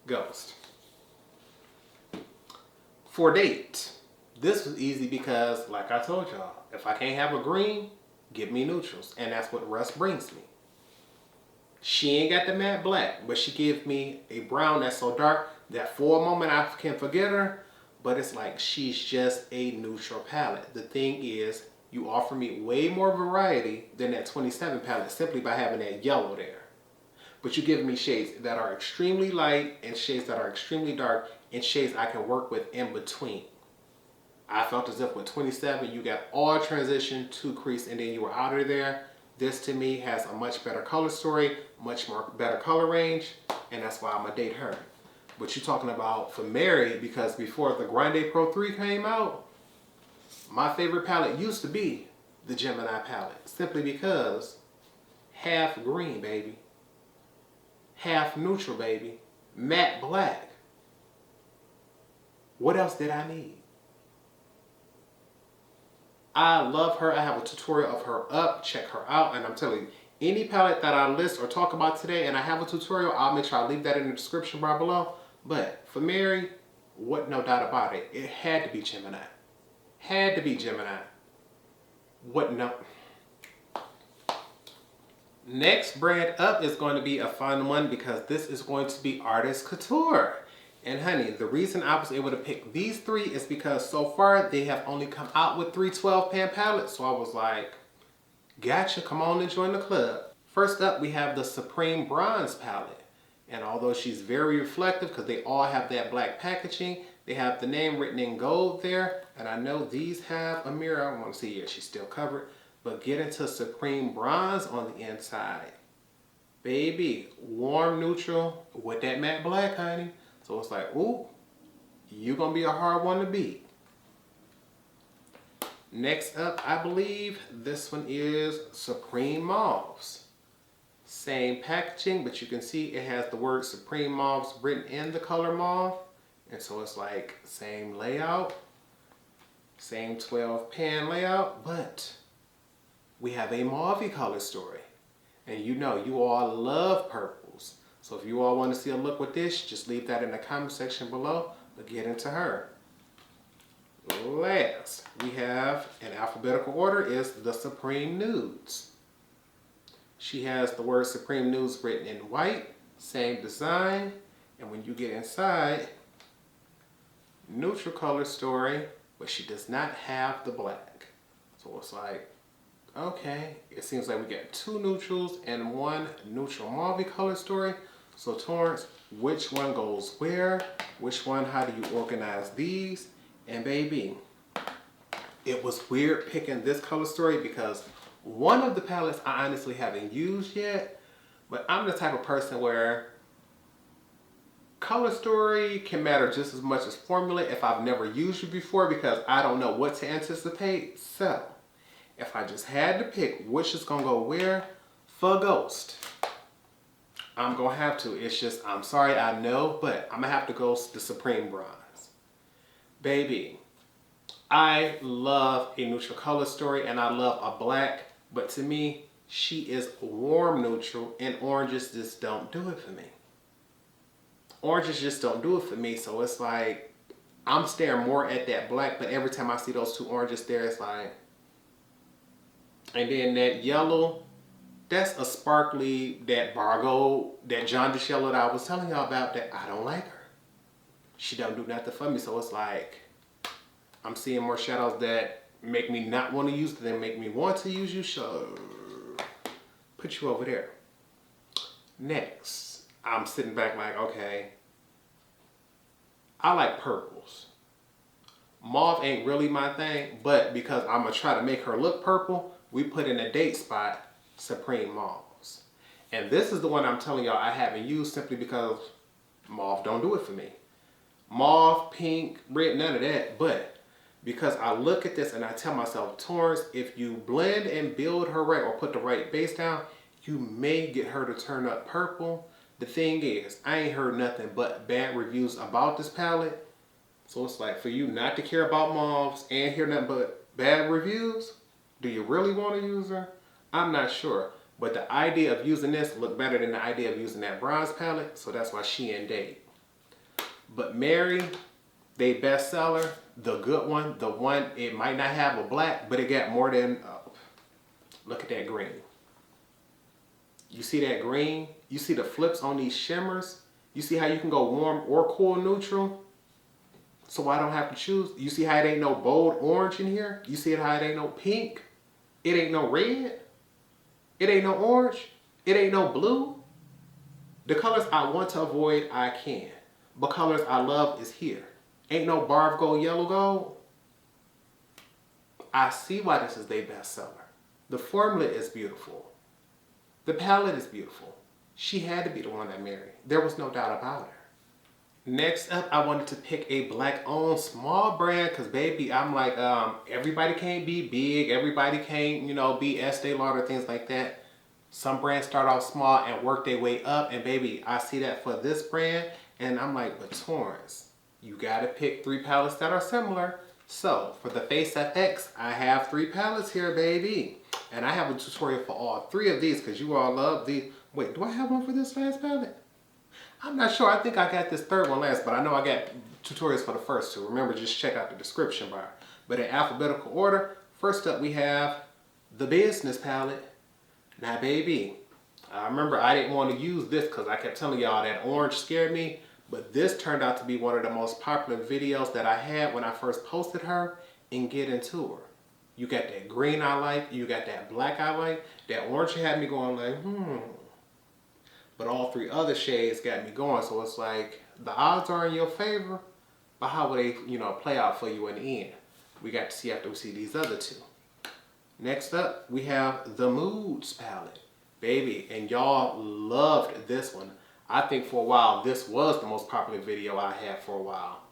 Ghost. For date, this was easy because, like I told y'all, if I can't have a green, give me neutrals. And that's what Russ brings me. She ain't got the matte black, but she gives me a brown that's so dark that for a moment I can forget her, but it's like she's just a neutral palette. The thing is, you offer me way more variety than that 27 palette simply by having that yellow there. But you give me shades that are extremely light and shades that are extremely dark and shades I can work with in between. I felt as if with 27, you got all transition to crease and then you were out of there. This to me has a much better color story, much more better color range, and that's why I'm gonna date her. But you're talking about for Mary, because before the Grande Pro 3 came out, my favorite palette used to be the Gemini palette, simply because half green, baby. Half neutral, baby. Matte black. What else did I need? I love her. I have a tutorial of her up. Check her out. And I'm telling you, any palette that I list or talk about today and I have a tutorial, I'll make sure I leave that in the description bar below. But for Mary, no doubt about it, it had to be Gemini. Had to be Gemini. What no? Next brand up is going to be a fun one because this is going to be Artist Couture. And honey, the reason I was able to pick these three is because so far they have only come out with 3 12-pan palettes. So I was like, gotcha, come on and join the club. First up, we have the Supreme Bronze palette. And although she's very reflective because they all have that black packaging, they have the name written in gold there. And I know these have a mirror. I want to see, yeah, she's still covered. But get into Supreme Bronze on the inside. Baby, warm neutral with that matte black, honey. So it's like, ooh, you're going to be a hard one to beat. Next up, I believe this one is Supreme Mauves. Same packaging, but you can see it has the word Supreme Mauves written in the color mauve. And so it's like same layout, same 12-pan layout, but we have a mauve color story. And you know, you all love purples. So if you all want to see a look with this, just leave that in the comment section below, but get into her. Last, we have, in alphabetical order, is the Supreme Nudes. She has the word Supreme Nudes written in white, same design, and when you get inside, neutral color story, but she does not have the black. So it's like, okay, it seems like we got 2 neutrals and 1 neutral mauve color story. So Torrence, which one goes where? Which one, how do you organize these? And baby, it was weird picking this color story because one of the palettes I honestly haven't used yet, but I'm the type of person where color story can matter just as much as formula if I've never used it before because I don't know what to anticipate. So if I just had to pick which is gonna go where, For Ghost, I'm gonna have to. It's just, I'm sorry, I know, but I'm gonna have to go the Supreme Bronze. Baby, I love a neutral color story and I love a black, but to me, she is warm neutral and oranges just don't do it for me. Oranges just don't do it for me, so it's like, I'm staring more at that black, but every time I see those two oranges there, it's like, and then that yellow, that's a sparkly, that Bargo, that jaundice yellow that I was telling y'all about, that I don't like her. She don't do nothing for me, so it's like, I'm seeing more shadows that make me not want to use them than make me want to use you, so put you over there. Next, I'm sitting back like, okay, I like purples. Mauve ain't really my thing, but because I'm gonna try to make her look purple, we put in a date spot Supreme Mauves. And this is the one I'm telling y'all I haven't used simply because mauve don't do it for me. Mauve, pink, red, none of that, but because I look at this and I tell myself, Torrence, if you blend and build her right or put the right base down, you may get her to turn up purple. The thing is, I ain't heard nothing but bad reviews about this palette. So it's like, for you not to care about mauves and hear nothing but bad reviews, do you really want to use her? I'm not sure. But the idea of using this looked better than the idea of using that bronze palette, so that's why she in date. But Mary, they bestseller, the good one, the one, it might not have a black, but it got more than, look at that green. You see that green? You see the flips on these shimmers? You see how you can go warm or cool neutral? So I don't have to choose. You see how it ain't no bold orange in here? You see how it ain't no pink? It ain't no red? It ain't no orange? It ain't no blue? The colors I want to avoid, I can. But colors I love is here. Ain't no Barv Gold Yellow Gold. I see why this is their bestseller. The formula is beautiful. The palette is beautiful. She had to be the one that married. There was no doubt about her. Next up, I wanted to pick a black-owned small brand because, baby, I'm like, everybody can't be big. Everybody can't, you know, be Estee Lauder, things like that. Some brands start off small and work their way up. And, baby, I see that for this brand. And I'm like, but Torrence, you got to pick 3 palettes that are similar. So, for the Face FX, I have 3 palettes here, baby. And I have a tutorial for all 3 of these because you all love these. Wait, do I have one for this last palette? I'm not sure. I think I got this 3rd one last, but I know I got tutorials for the first 2. Remember, just check out the description bar. But in alphabetical order, first up we have the Business palette. Now, baby, I remember I didn't want to use this because I kept telling y'all that orange scared me. But this turned out to be one of the most popular videos that I had when I first posted her and get into her. You got that green I like, you got that black I like, that orange had me going like, But all 3 other shades got me going, so it's like, the odds are in your favor, but how will they, you know, play out for you in the end? We got to see after we see these other 2. Next up, we have the Moods palette. Baby, and y'all loved this one. I think for a while, this was the most popular video I had for a while.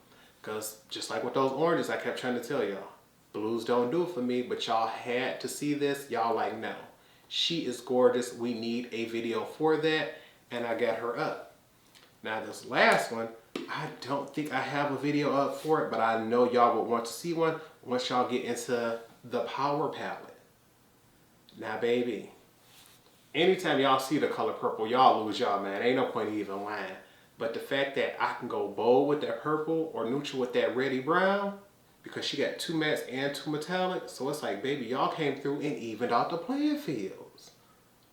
Because just like with those oranges, I kept trying to tell y'all, blues don't do it for me, but y'all had to see this. Y'all like, no, she is gorgeous. We need a video for that. And I got her up. Now this last one, I don't think I have a video up for it, but I know y'all would want to see one once y'all get into the Power palette. Now, baby, anytime y'all see the color purple, y'all lose y'all, man. Ain't no point even lying. But the fact that I can go bold with that purple or neutral with that reddy brown, because she got 2 mattes and 2 metallics, so it's like, baby, y'all came through and evened out the playing fields.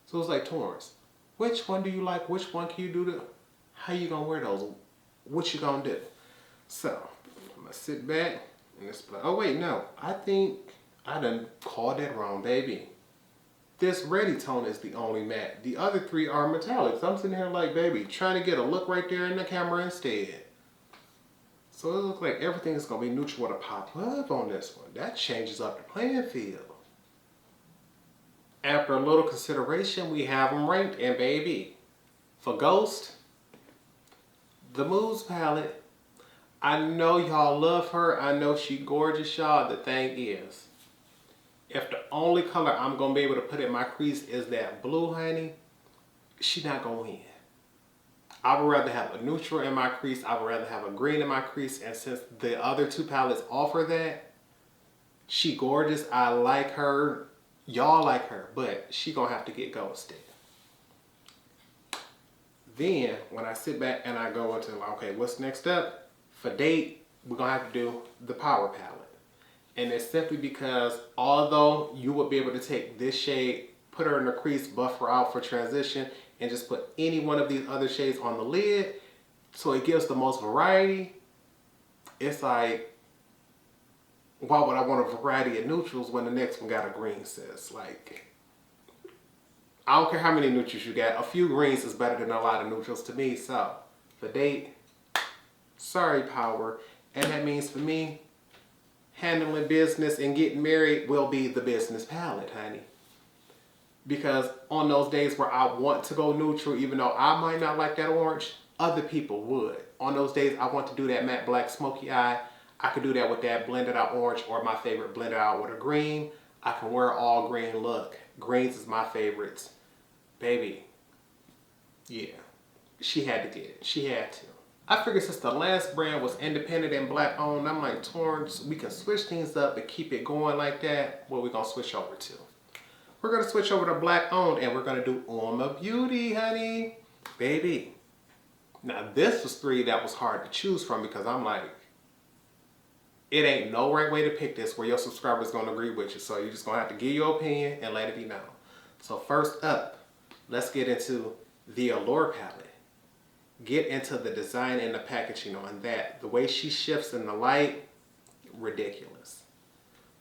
So it's like, Torrence, which one do you like? Which one can you do? How you gonna wear those? What you gonna do? So, I'm gonna sit back and just play. Oh wait, no. I think I done called that wrong, baby. This reddy tone is the only matte. The other 3 are metallics. I'm sitting here like, baby, trying to get a look right there in the camera instead. So it looks like everything is gonna be neutral with a pop of on this one. That changes up the playing field. After a little consideration, we have them ranked, and baby, for Ghost, the Moods palette, I know y'all love her. I know she gorgeous, y'all. The thing is, If the only color I'm going to be able to put in my crease is that blue, honey, she not going to win. I would rather have a neutral in my crease. I would rather have a green in my crease. And since the other two palettes offer that, she gorgeous. I like her. Y'all like her. But she going to have to get ghosted. Then, when I sit back and I go into, okay, what's next up? For date, we're going to have to do the Power Palette. And it's simply because although you would be able to take this shade, put her in the crease, buff her out for transition, and just put any one of these other shades on the lid, so it gives the most variety, it's like, why would I want a variety of neutrals when the next one got a green, sis? Like, I don't care how many neutrals you got. A few greens is better than a lot of neutrals to me. So, for date, sorry, Power. And that means for me, handling business and getting married will be the business palette, honey. Because on those days where I want to go neutral, even though I might not like that orange, other people would. On those days I want to do that matte black smoky eye, I could do that with that blended out orange, or my favorite, blended out with a green. I can wear all green look. Greens is my favorites. Baby, yeah, she had to get it. She had to. I figured since the last brand was independent and black owned, I'm like, Torrence, we can switch things up and keep it going like that. What we gonna switch over to? We're gonna switch over to black owned and we're gonna do Huda Beauty, honey. Baby. Now this was three that was hard to choose from because I'm like, it ain't no right way to pick this where your subscriber's gonna agree with you. So you're just gonna have to give your opinion and let it be known. So first up, let's get into the Allure palette. Get into the design and the packaging on that. The way she shifts in the light, ridiculous.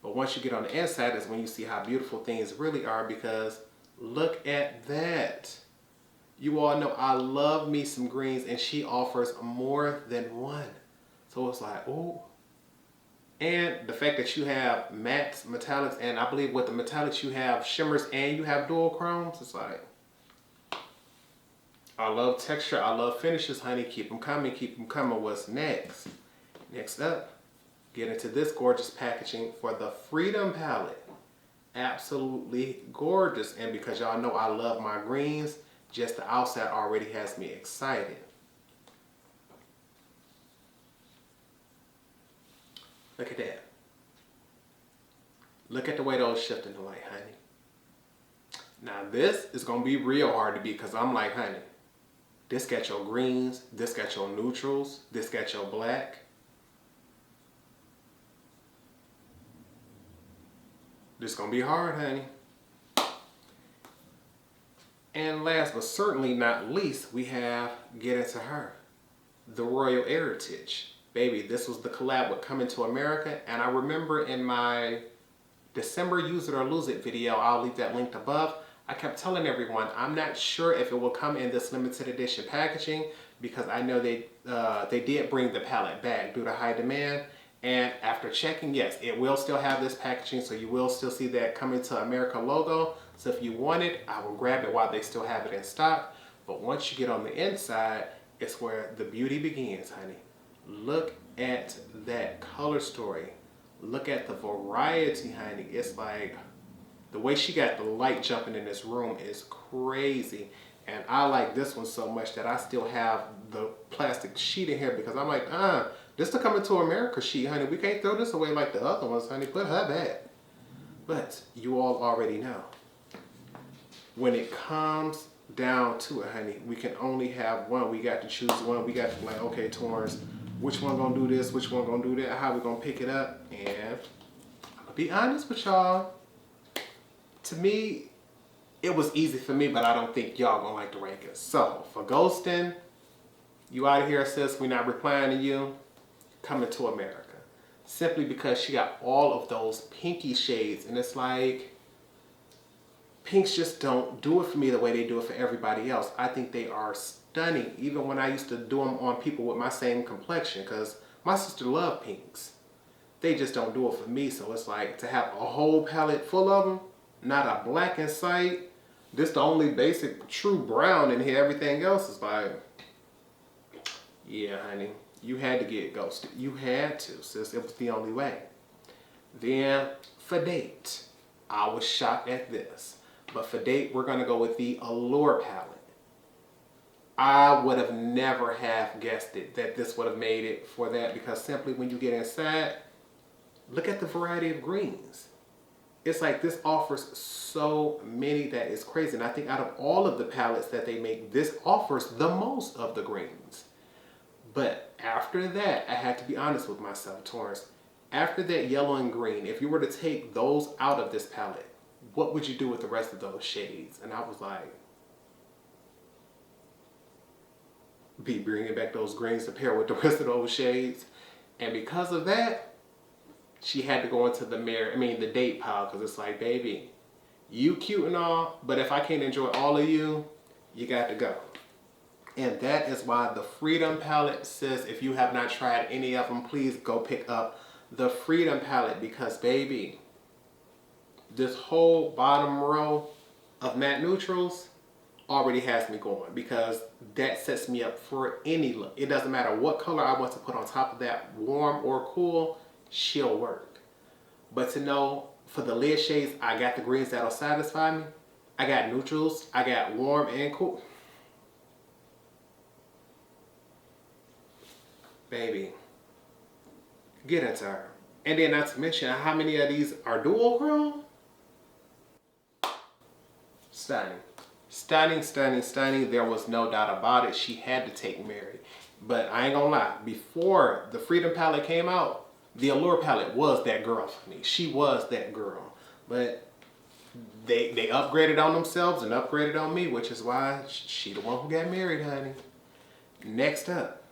But once you get on the inside is when you see how beautiful things really are, because look at that. You all know I love me some greens and she offers more than one. So it's like, ooh. And the fact that you have mattes, metallics, and I believe with the metallics you have shimmers and you have dual chromes, it's like, I love texture, I love finishes, honey. Keep them coming, keep them coming. What's next? Next up, get into this gorgeous packaging for the Freedom palette. Absolutely gorgeous. And because y'all know I love my greens, just the outside already has me excited. Look at that. Look at the way those shift in the light, honey. Now this is going to be real hard to beat because I'm like, honey, this got your greens, this got your neutrals, this got your black. This is going to be hard, honey. And last but certainly not least, we have Get Into Her, the Royal Heritage. Baby, this was the collab with Coming to America, and I remember in my December Use It or Lose It video, I'll leave that linked above, I kept telling everyone, I'm not sure if it will come in this limited edition packaging because I know they did bring the palette back due to high demand. And after checking, yes, it will still have this packaging, so you will still see that Coming to America logo. So if you want it, I will grab it while they still have it in stock. But once you get on the inside, it's where the beauty begins, honey. Look at that color story. Look at the variety, honey. It's like, the way she got the light jumping in this room is crazy. And I like this one so much that I still have the plastic sheet in here because I'm like, this the Coming to America sheet, honey. We can't throw this away like the other ones, honey. Put her back. But you all already know. When it comes down to it, honey, we can only have one. We got to choose one. We got to be like, okay, Torrence, which one gonna do this? Which one gonna do that? How we gonna pick it up? And I'm gonna be honest with y'all. To me, it was easy for me, but I don't think y'all gonna like the rankings. So, for ghosting, you out of here, sis. We're not replying to you. Coming to America. Simply because she got all of those pinky shades, and it's like, pinks just don't do it for me the way they do it for everybody else. I think they are stunning, even when I used to do them on people with my same complexion, because my sister loved pinks. They just don't do it for me, so it's like, to have a whole palette full of them, not a black in sight. This the only basic true brown in here. Everything else is like, yeah, honey, you had to get ghosted. You had to, sis. It was the only way. Then for date, I was shocked at this. But for date, we're going to go with the Allure palette. I would have never have guessed it that this would have made it for that, because simply when you get inside, look at the variety of greens. It's like this offers so many that is crazy. And I think out of all of the palettes that they make, this offers the most of the greens. But after that, I had to be honest with myself, Torrence. After that yellow and green, if you were to take those out of this palette, what would you do with the rest of those shades? And I was like, be bringing back those greens to pair with the rest of those shades. And because of that, she had to go into the the date pile, because it's like, baby, you cute and all, but if I can't enjoy all of you, you got to go. And that is why the Freedom palette, sis, if you have not tried any of them, please go pick up the Freedom palette, because baby, this whole bottom row of matte neutrals already has me going, because that sets me up for any look. It doesn't matter what color I want to put on top of that, warm or cool, she'll work. But to know for the lid shades, I got the greens that'll satisfy me. I got neutrals, I got warm and cool. Baby, get into her. And then not to mention how many of these are dual chrome. Stunning. Stunning, stunning, stunning. There was no doubt about it. She had to take Mary. But I ain't gonna lie, before the Freedom palette came out, the Allure palette was that girl for me. She was that girl. But they upgraded on themselves and upgraded on me, which is why she the one who got married, honey. Next up,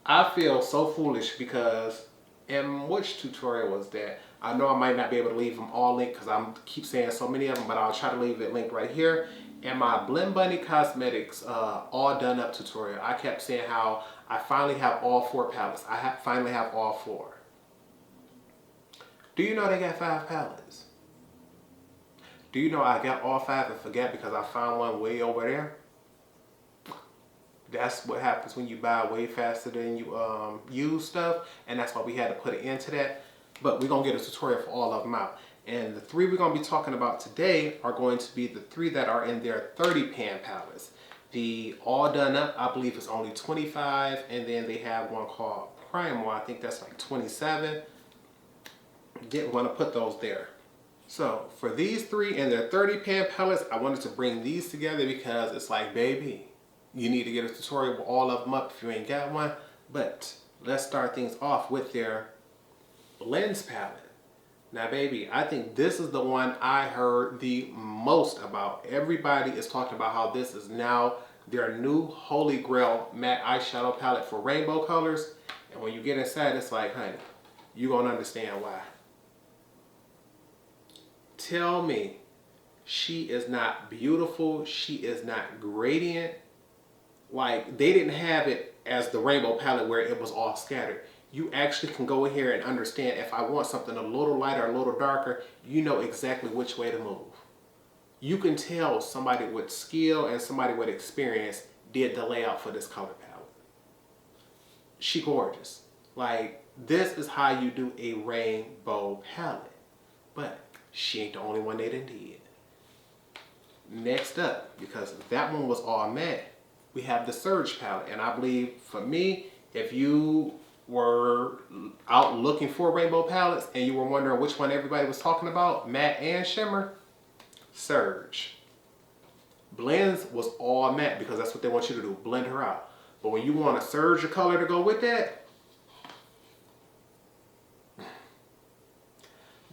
I feel so foolish because, and which tutorial was that? I know I might not be able to leave them all linked because I keep saying so many of them, but I'll try to leave it linked right here. And my Blend Bunny Cosmetics all done up tutorial. I kept saying how I finally have all 4 palettes. I finally have all 4. Do you know they got 5 palettes? Do you know I got all 5 and forgot because I found one way over there? That's what happens when you buy way faster than you use stuff, and that's why we had to put an end to that. But we're going to get a tutorial for all of them out. And the 3 we're going to be talking about today are going to be the 3 that are in their 30 pan palettes. The All Done Up, I believe, is only 25, and then they have one called Primal. I think that's like 27. Didn't want to put those there. So for these 3 in their 30 pan palettes, I wanted to bring these together because it's like, baby, you need to get a tutorial with all of them up if you ain't got one. But let's start things off with their Blends palette. Now, baby, I think this is the one I heard the most about. Everybody is talking about how this is now their new holy grail matte eyeshadow palette for rainbow colors. And when you get inside, it's like, honey, you're going to understand why. Tell me she is not beautiful. She is not gradient. Like, they didn't have it as the rainbow palette where it was all scattered. You actually can go in here and understand if I want something a little lighter, a little darker, you know exactly which way to move. You can tell somebody with skill and somebody with experience did the layout for this color palette. She gorgeous. Like, this is how you do a rainbow palette. But she ain't the only one they done did. Next up, because that one was all matte, we have the Surge palette. And I believe for me, if you were out looking for rainbow palettes and you were wondering which one everybody was talking about, matte and shimmer, Surge. Blends was all matte because that's what they want you to do, blend her out. But when you want a surge of color to go with that,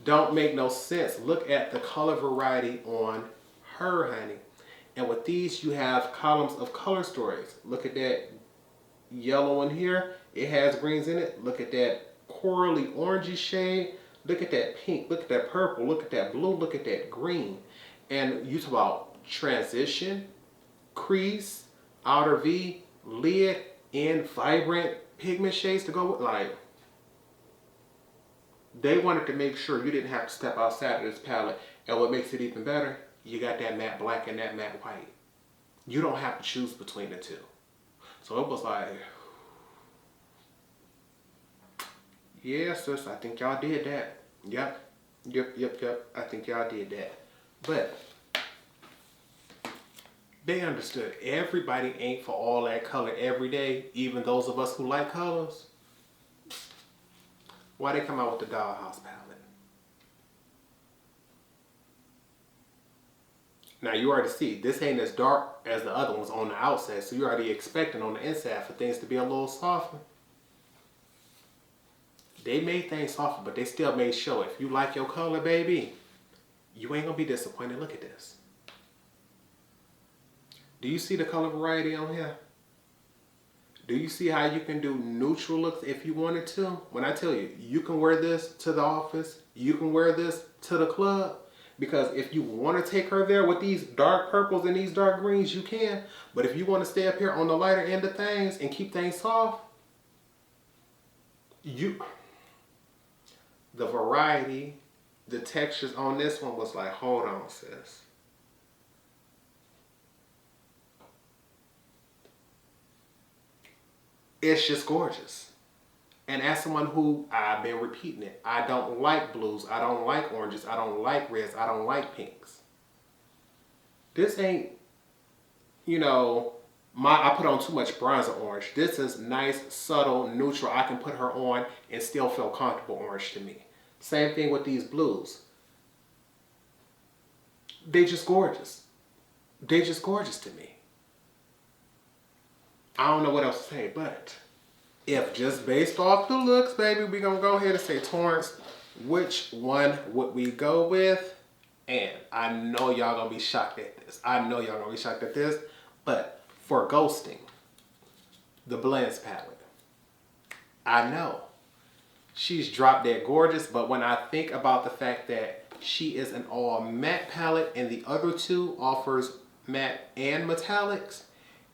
don't make no sense. Look at the color variety on her, honey. And with these, you have columns of color stories. Look at that yellow one here. It has greens in it. Look at that corally orangey shade. Look at that pink. Look at that purple. Look at that blue. Look at that green. And you talk about transition, crease, outer V, lid, and vibrant pigment shades to go with. Like, they wanted to make sure you didn't have to step outside of this palette. And what makes it even better, you got that matte black and that matte white. You don't have to choose between the two. So it was like, yeah, sis, I think y'all did that. Yep. Yep. I think y'all did that. But they understood everybody ain't for all that color every day, even those of us who like colors. Why they come out with the Dollhouse palette? Now you already see, this ain't as dark as the other ones on the outside, so you're already expecting on the inside for things to be a little softer. They made things softer, but they still made sure if you like your color, baby, you ain't gonna be disappointed. Look at this. Do you see the color variety on here? Do you see how you can do neutral looks if you wanted to? When I tell you, you can wear this to the office, you can wear this to the club, because if you want to take her there with these dark purples and these dark greens, you can. But if you want to stay up here on the lighter end of things and keep things soft, the variety, the textures on this one was like, hold on, sis. It's just gorgeous. And as someone who, I've been repeating it, I don't like blues, I don't like oranges, I don't like reds, I don't like pinks. This ain't, you know, I put on too much bronzer orange. This is nice, subtle, neutral. I can put her on and still feel comfortable orange to me. Same thing with these blues. They just gorgeous. They just gorgeous to me. I don't know what else to say, but if just based off the looks, baby, we're going to go ahead and say, Torrence, which one would we go with? And I know y'all going to be shocked at this. But for ghosting, the Blends palette, I know she's drop dead gorgeous, but when I think about the fact that she is an all matte palette and the other two offers matte and metallics,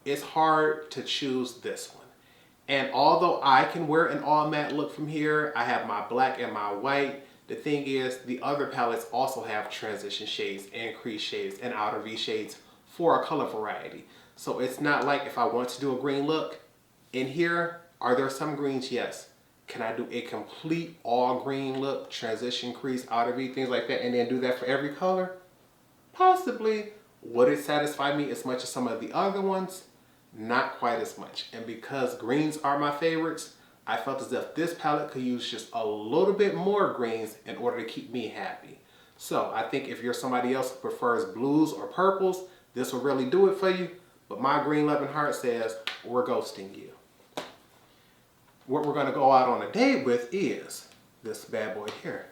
it's hard to choose this one. And although I can wear an all matte look from here, I have my black and my white. The thing is, the other palettes also have transition shades and crease shades and outer V shades for a color variety. So it's not like if I want to do a green look, in here, are there some greens? Yes. Can I do a complete all green look, transition, crease, outer V, things like that, and then do that for every color? Possibly. Would it satisfy me as much as some of the other ones? Not quite as much. And because greens are my favorites, I felt as if this palette could use just a little bit more greens in order to keep me happy. So I think if you're somebody else who prefers blues or purples, this will really do it for you. But my green loving heart says, we're ghosting you. What we're going to go out on a date with is this bad boy here,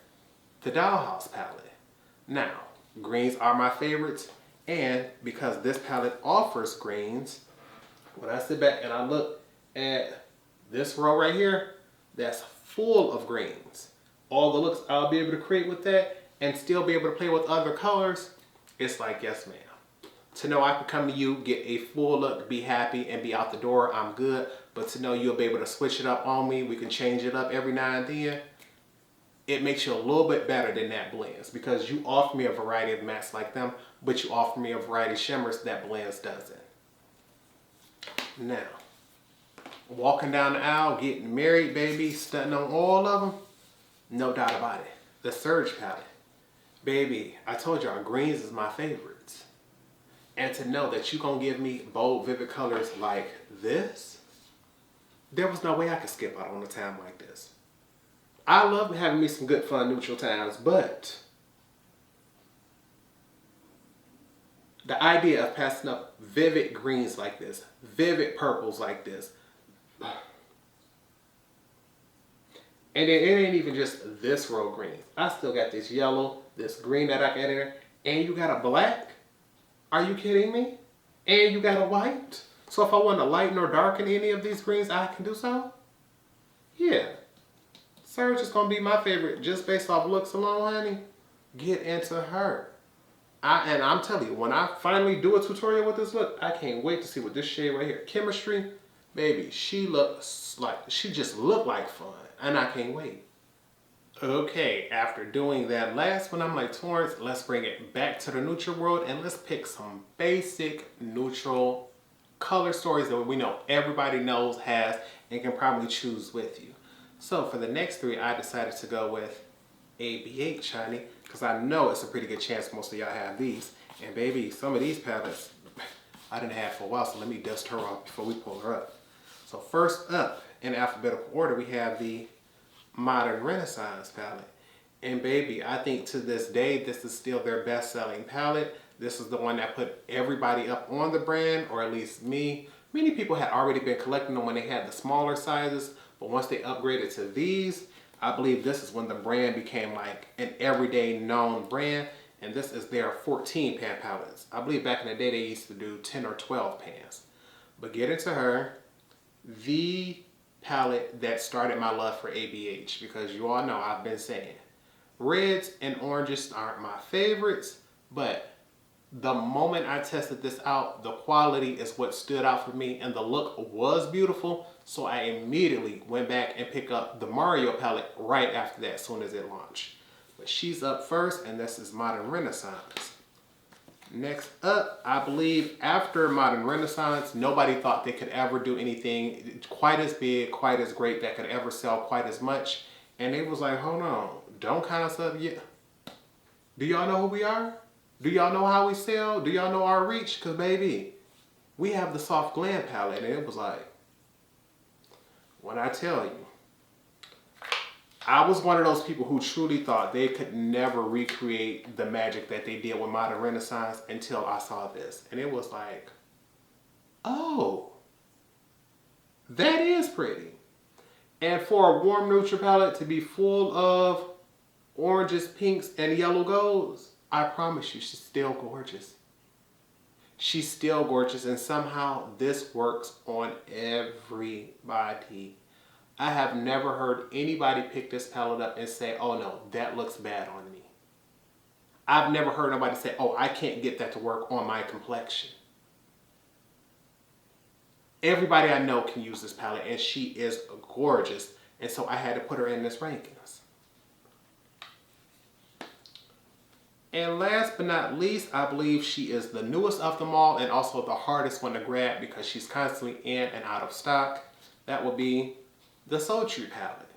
the Dollhouse palette. Now, greens are my favorites, and because this palette offers greens, when I sit back and I look at this row right here, that's full of greens. All the looks I'll be able to create with that and still be able to play with other colors, it's like, yes ma'am. To know I can come to you, get a full look, be happy, and be out the door, I'm good. But to know you'll be able to switch it up on me, we can change it up every now and then, it makes you a little bit better than that blends, because you offer me a variety of mattes like them, but you offer me a variety of shimmers that blends doesn't. Now, walking down the aisle, getting married, baby, stunting on all of them, no doubt about it. The Surge palette. Baby, I told y'all, greens is my favorites. And to know that you're going to give me bold, vivid colors like this, there was no way I could skip out on a time like this. I love having me some good, fun, neutral times, but the idea of passing up vivid greens like this, vivid purples like this, and then it ain't even just this row of greens. I still got this yellow, this green that I can add in there, and you got a black? Are you kidding me? And you got a white? So if I want to lighten or darken any of these greens, I can do so? Yeah. Surge is going to be my favorite just based off looks alone, honey. Get into her. And I'm telling you, when I finally do a tutorial with this look, I can't wait to see what this shade right here. Chemistry, baby, she just looked like fun. And I can't wait. Okay, after doing that last one, I'm like, Torrence, let's bring it back to the neutral world and let's pick some basic neutral color stories that we know everybody knows, has, and can probably choose with you. So for the next three, I decided to go with ABH, honey, because I know it's a pretty good chance most of y'all have these. And baby, some of these palettes I didn't have for a while, so let me dust her off before we pull her up. So first up, in alphabetical order, we have the Modern Renaissance palette. And baby, I think to this day, this is still their best-selling palette. This is the one that put everybody up on the brand, or at least me. Many people had already been collecting them when they had the smaller sizes, but once they upgraded to these, I believe this is when the brand became like an everyday known brand. And this is their 14 pan palettes. I believe back in the day they used to do 10 or 12 pans. But get into her, the palette that started my love for ABH, because you all know I've been saying reds and oranges aren't my favorites, but the moment I tested this out, the quality is what stood out for me, and the look was beautiful. So I immediately went back and picked up the Mario palette right after that, as soon as it launched. But she's up first, and this is Modern Renaissance. Next up, I believe after Modern Renaissance, nobody thought they could ever do anything quite as big, quite as great, that could ever sell quite as much. And it was like, hold on, don't count us up yet. Do y'all know who we are? Do y'all know how we sell? Do y'all know our reach? Because baby, we have the Soft Glam palette, and it was like, when I tell you, I was one of those people who truly thought they could never recreate the magic that they did with Modern Renaissance until I saw this. And it was like, oh, that is pretty. And for a warm neutral palette to be full of oranges, pinks, and yellow golds, I promise you, she's still gorgeous. She's still gorgeous, and somehow this works on everybody. I have never heard anybody pick this palette up and say, oh no, that looks bad on me. I've never heard nobody say, oh, I can't get that to work on my complexion. Everybody I know can use this palette, and she is gorgeous. And so I had to put her in this rankings. And last but not least, I believe she is the newest of them all, and also the hardest one to grab because she's constantly in and out of stock. That will be the Sultry palette.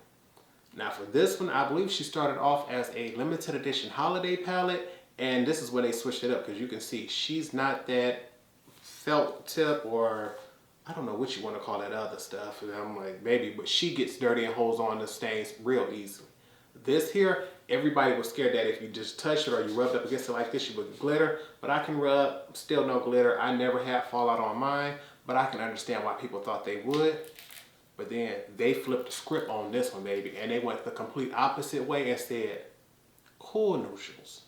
Now for this one, I believe she started off as a limited edition holiday palette, and this is when they switched it up, because you can see she's not that felt tip, or I don't know what you want to call that other stuff. And I'm like, baby, but she gets dirty and holds on to stains real easily. This here, everybody was scared that if you just touched it or you rubbed up against it like this, you would glitter. But I can rub, still no glitter. I never had fallout on mine, but I can understand why people thought they would. But then they flipped the script on this one, baby, and they went the complete opposite way and said, cool neutrals.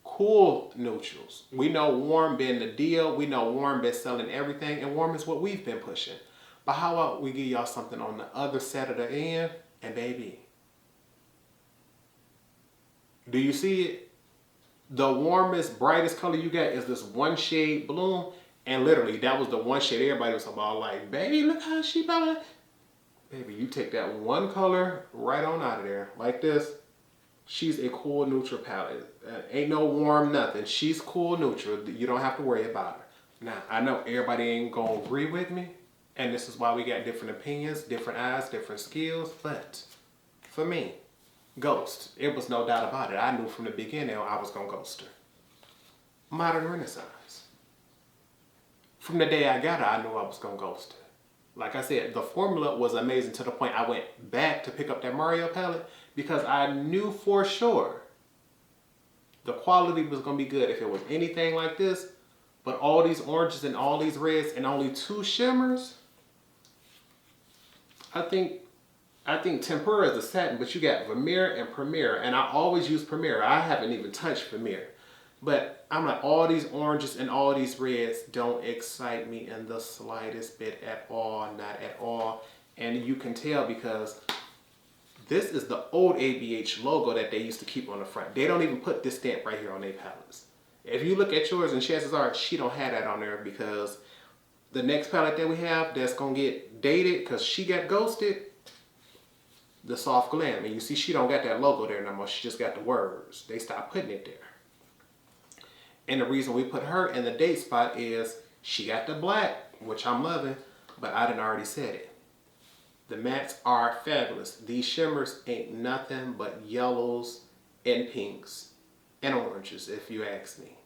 Cool neutrals. We know warm been the deal. We know warm been selling everything, and warm is what we've been pushing. But how about we give y'all something on the other side of the end, and baby, do you see it? The warmest, brightest color you got is this one shade Bloom. And literally, that was the one shade everybody was about, like, baby, look how she about. Baby, you take that one color right on out of there. Like this. She's a cool neutral palette. Ain't no warm nothing. She's cool neutral. You don't have to worry about her. Now, I know everybody ain't going to agree with me. And this is why we got different opinions, different eyes, different skills. But for me, Ghost. It was no doubt about it. I knew from the beginning I was going to ghost her. Modern Renaissance. From the day I got her, I knew I was going to ghost her. Like I said, the formula was amazing to the point I went back to pick up that Mario palette because I knew for sure the quality was going to be good if it was anything like this. But all these oranges and all these reds and only 2 shimmers, I think Tempura is a satin, but you got Vermeer and Premier, and I always use Premier. I haven't even touched Premier. But I'm like, all these oranges and all these reds don't excite me in the slightest bit at all, not at all. And you can tell because this is the old ABH logo that they used to keep on the front. They don't even put this stamp right here on their palettes. If you look at yours, and chances are she don't have that on there, because the next palette that we have that's gonna get dated because she got ghosted, the Soft Glam. And you see she don't got that logo there no more. She just got the words. They stopped putting it there. And the reason we put her in the date spot is she got the black, which I'm loving, but I done already said it. The mattes are fabulous. These shimmers ain't nothing but yellows and pinks and oranges, if you ask me.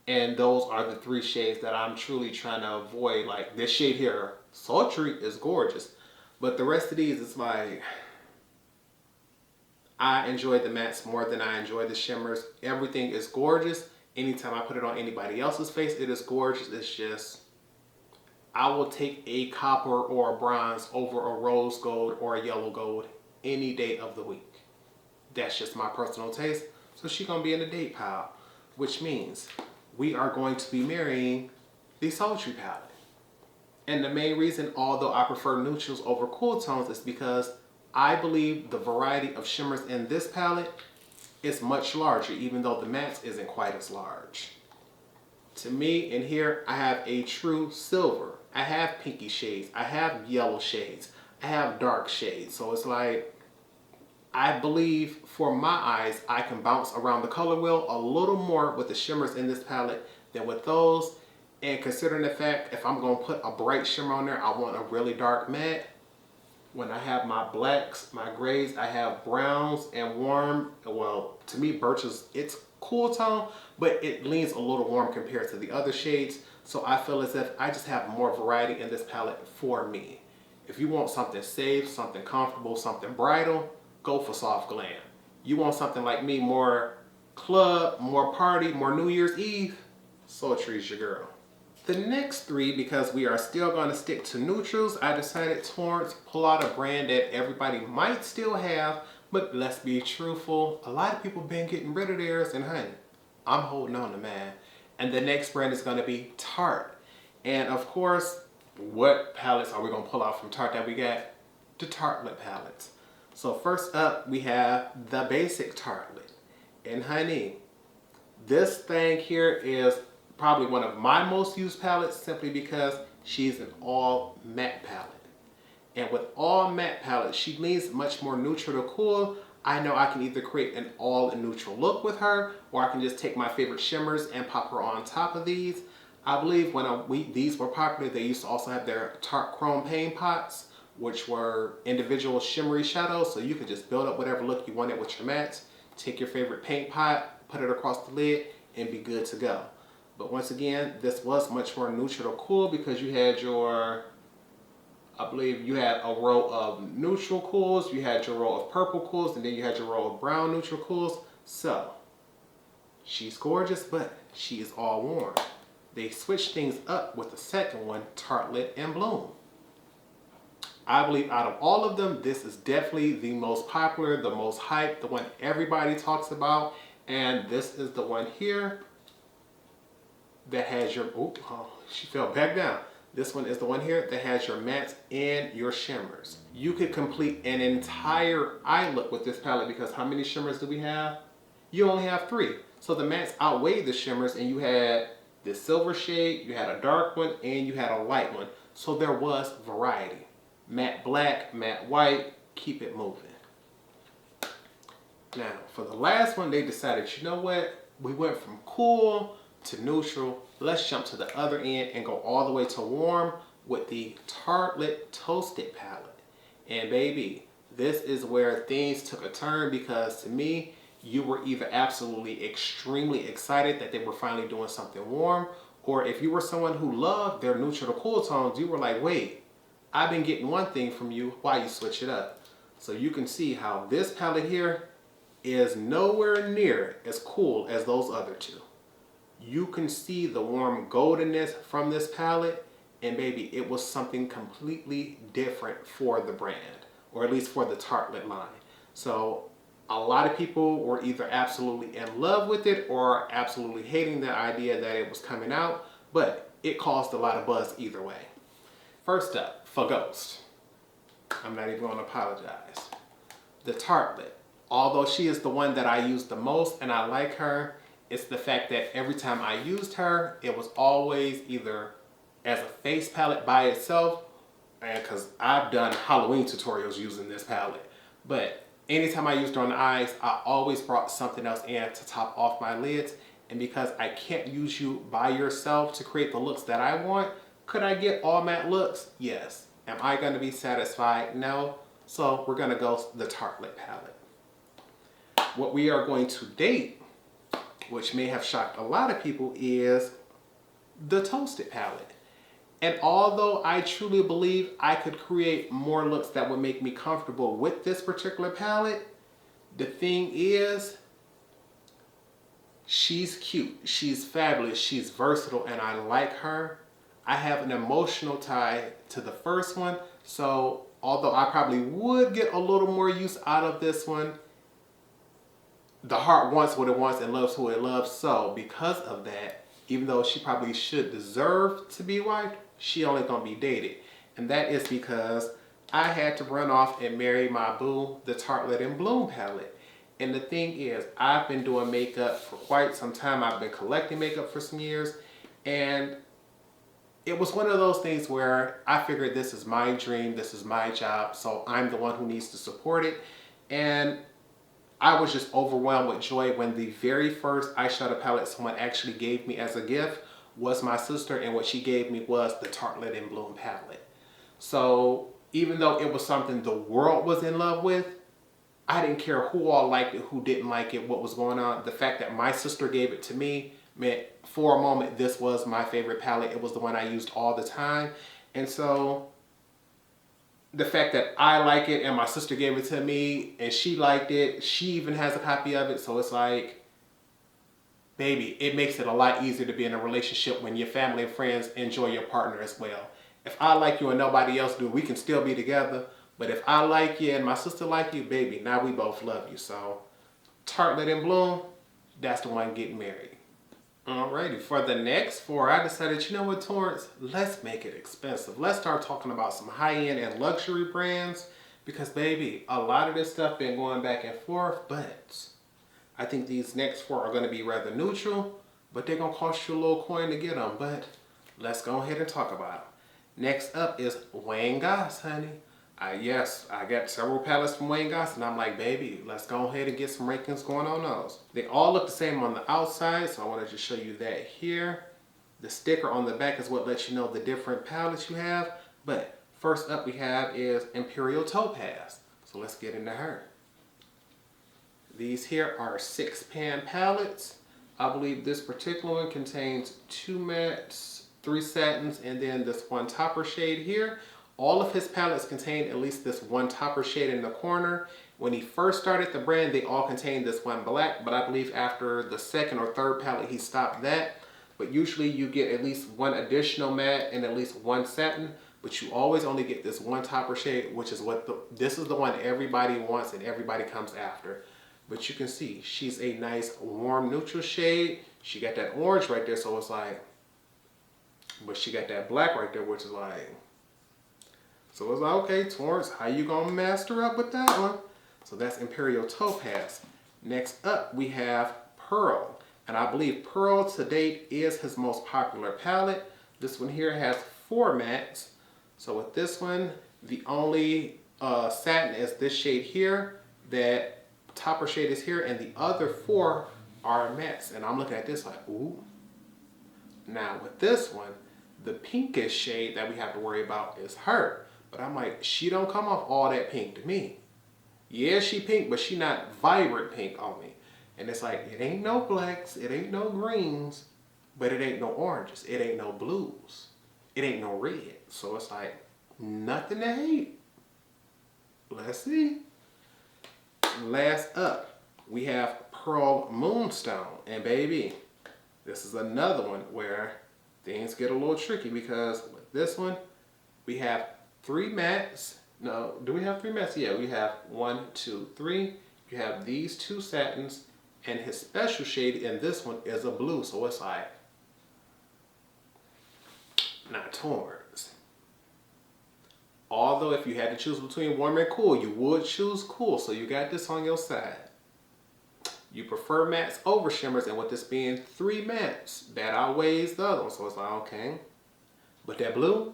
And those are the three shades that I'm truly trying to avoid. Like this shade here, Sultry, is gorgeous. But the rest of these, it's like, I enjoy the mattes more than I enjoy the shimmers. Everything is gorgeous. Anytime I put it on anybody else's face, it is gorgeous. It's just, I will take a copper or a bronze over a rose gold or a yellow gold any day of the week. That's just my personal taste. So she's going to be in the date pile, which means we are going to be marrying the Sultry palette. And the main reason, although I prefer neutrals over cool tones, is because I believe the variety of shimmers in this palette is much larger, even though the mattes isn't quite as large. To me, in here, I have a true silver. I have pinky shades. I have yellow shades. I have dark shades. So it's like, I believe for my eyes, I can bounce around the color wheel a little more with the shimmers in this palette than with those. And considering the fact, if I'm going to put a bright shimmer on there, I want a really dark matte. When I have my blacks, my grays, I have browns and warm. Well, to me, birch is, it's cool tone, but it leans a little warm compared to the other shades. So I feel as if I just have more variety in this palette for me. If you want something safe, something comfortable, something bridal, go for soft glam. You want something like me, more club, more party, more New Year's Eve, Sultry's your girl. The next three, because we are still going to stick to neutrals, I decided Torrence pull out a brand that everybody might still have, but let's be truthful, a lot of people been getting rid of theirs, and honey, I'm holding on to mine. And the next brand is going to be Tarte. And of course, what palettes are we going to pull out from Tarte that we got? The Tartelette palettes. So first up, we have the basic Tartelette. And honey, this thing here is probably one of my most used palettes, simply because she's an all matte palette. And with all matte palettes, she leans much more neutral to cool. I know I can either create an all neutral look with her, or I can just take my favorite shimmers and pop her on top of these. I believe when these were popular, they used to also have their Tarte Chrome Paint Pots, which were individual shimmery shadows, so you could just build up whatever look you wanted with your mattes, take your favorite paint pot, put it across the lid, and be good to go. But once again, this was much more neutral to cool because you had your, I believe you had a row of neutral cools, you had your row of purple cools, and then you had your row of brown neutral cools. So, she's gorgeous, but she is all warm. They switched things up with the second one, Tartelette and Bloom. I believe out of all of them, this is definitely the most popular, the most hyped, the one everybody talks about, and this is the one here that has your, she fell back down. This one is the one here that has your mattes and your shimmers. You could complete an entire eye look with this palette because how many shimmers do we have? You only have 3. So the mattes outweigh the shimmers, and you had this silver shade, you had a dark one, and you had a light one. So there was variety. Matte black, matte white, keep it moving. Now, for the last one, they decided, you know what? We went from cool to neutral. Let's jump to the other end and go all the way to warm with the Tartelette Toasted palette. And baby, this is where things took a turn, because to me, you were either absolutely extremely excited that they were finally doing something warm, or if you were someone who loved their neutral to cool tones, you were like, wait, I've been getting one thing from you, why you switch it up? So you can see how this palette here is nowhere near as cool as those other two. You can see the warm goldenness from this palette, and baby, it was something completely different for the brand, or at least for the Tartelette line. So a lot of people were either absolutely in love with it or absolutely hating the idea that it was coming out, but it caused a lot of buzz either way. First up, for Ghost. I'm not even going to apologize. The Tartelette, although she is the one that I use the most and I like her, it's the fact that every time I used her, it was always either as a face palette by itself, and because I've done Halloween tutorials using this palette, but anytime I used her on the eyes, I always brought something else in to top off my lids. And because I can't use you by yourself to create the looks that I want, could I get all matte looks? Yes. Am I going to be satisfied? No. So we're going to go the Tartelette palette. What we are going to date, which may have shocked a lot of people, is the Toasted palette. And although I truly believe I could create more looks that would make me comfortable with this particular palette, the thing is, she's cute, she's fabulous, she's versatile, and I like her. I have an emotional tie to the first one, so although I probably would get a little more use out of this one, the heart wants what it wants and loves who it loves. So because of that, even though she probably should deserve to be wifed, she only gonna be dated. And that is because I had to run off and marry my boo, the Tartelette in Bloom palette. And the thing is, I've been doing makeup for quite some time. I've been collecting makeup for some years. And it was one of those things where I figured this is my dream, this is my job, so I'm the one who needs to support it. And I was just overwhelmed with joy when the very first eyeshadow palette someone actually gave me as a gift was my sister, and what she gave me was the Tartelette in Bloom palette. So even though it was something the world was in love with, I didn't care who all liked it, who didn't like it, what was going on. The fact that my sister gave it to me meant for a moment this was my favorite palette. It was the one I used all the time. And so the fact that I like it and my sister gave it to me and she liked it, she even has a copy of it. So it's like, baby, it makes it a lot easier to be in a relationship when your family and friends enjoy your partner as well. If I like you and nobody else do, we can still be together. But if I like you and my sister like you, baby, now we both love you. So Tartelette in Bloom, that's the one getting married. Alrighty, for the next four, I decided, you know what, Torrence, let's make it expensive. Let's start talking about some high-end and luxury brands because, baby, a lot of this stuff been going back and forth, but I think these next four are going to be rather neutral, but they're going to cost you a little coin to get them, but let's go ahead and talk about them. Next up is Wayne Goss, honey. Yes, I got several palettes from Wayne Goss, and I'm like, baby, let's go ahead and get some rankings going on those. They all look the same on the outside, so I want to just show you that here. The sticker on the back is what lets you know the different palettes you have. But first up we have is Imperial Topaz. So let's get into her. These here are 6-pan palettes. I believe this particular one contains 2 mattes, 3 satins, and then this one topper shade here. All of his palettes contain at least this one topper shade in the corner. When he first started the brand, they all contained this one black, but I believe after the second or third palette, he stopped that. But usually you get at least one additional matte and at least one satin, but you always only get this one topper shade, which is what this is the one everybody wants and everybody comes after. But you can see she's a nice warm neutral shade. She got that orange right there, so it's like, but she got that black right there, which is like, so it's like, okay, Torrence, how you gonna master up with that one? So that's Imperial Topaz. Next up, we have Pearl. And I believe Pearl to date is his most popular palette. This one here has 4 mattes. So with this one, the only satin is this shade here. That topper shade is here, and the other 4 are mattes. And I'm looking at this like, ooh. Now with this one, the pinkish shade that we have to worry about is her. But I'm like, she don't come off all that pink to me. Yeah, she pink, but she not vibrant pink on me. And it's like, it ain't no blacks, it ain't no greens, but it ain't no oranges, it ain't no blues, it ain't no red. So it's like, nothing to hate. Let's see. Last up, we have Pearl Moonstone. And baby, this is another one where things get a little tricky because with this one, we have 3 mattes. No, do we have 3 mattes? Yeah, we have 1, 2, 3. You have these 2 satins, and his special shade in this one is a blue. So it's like, not Torrence. Although if you had to choose between warm and cool, you would choose cool. So you got this on your side. You prefer mattes over shimmers, and with this being 3 mattes, that outweighs the other one. So it's like, okay. But that blue,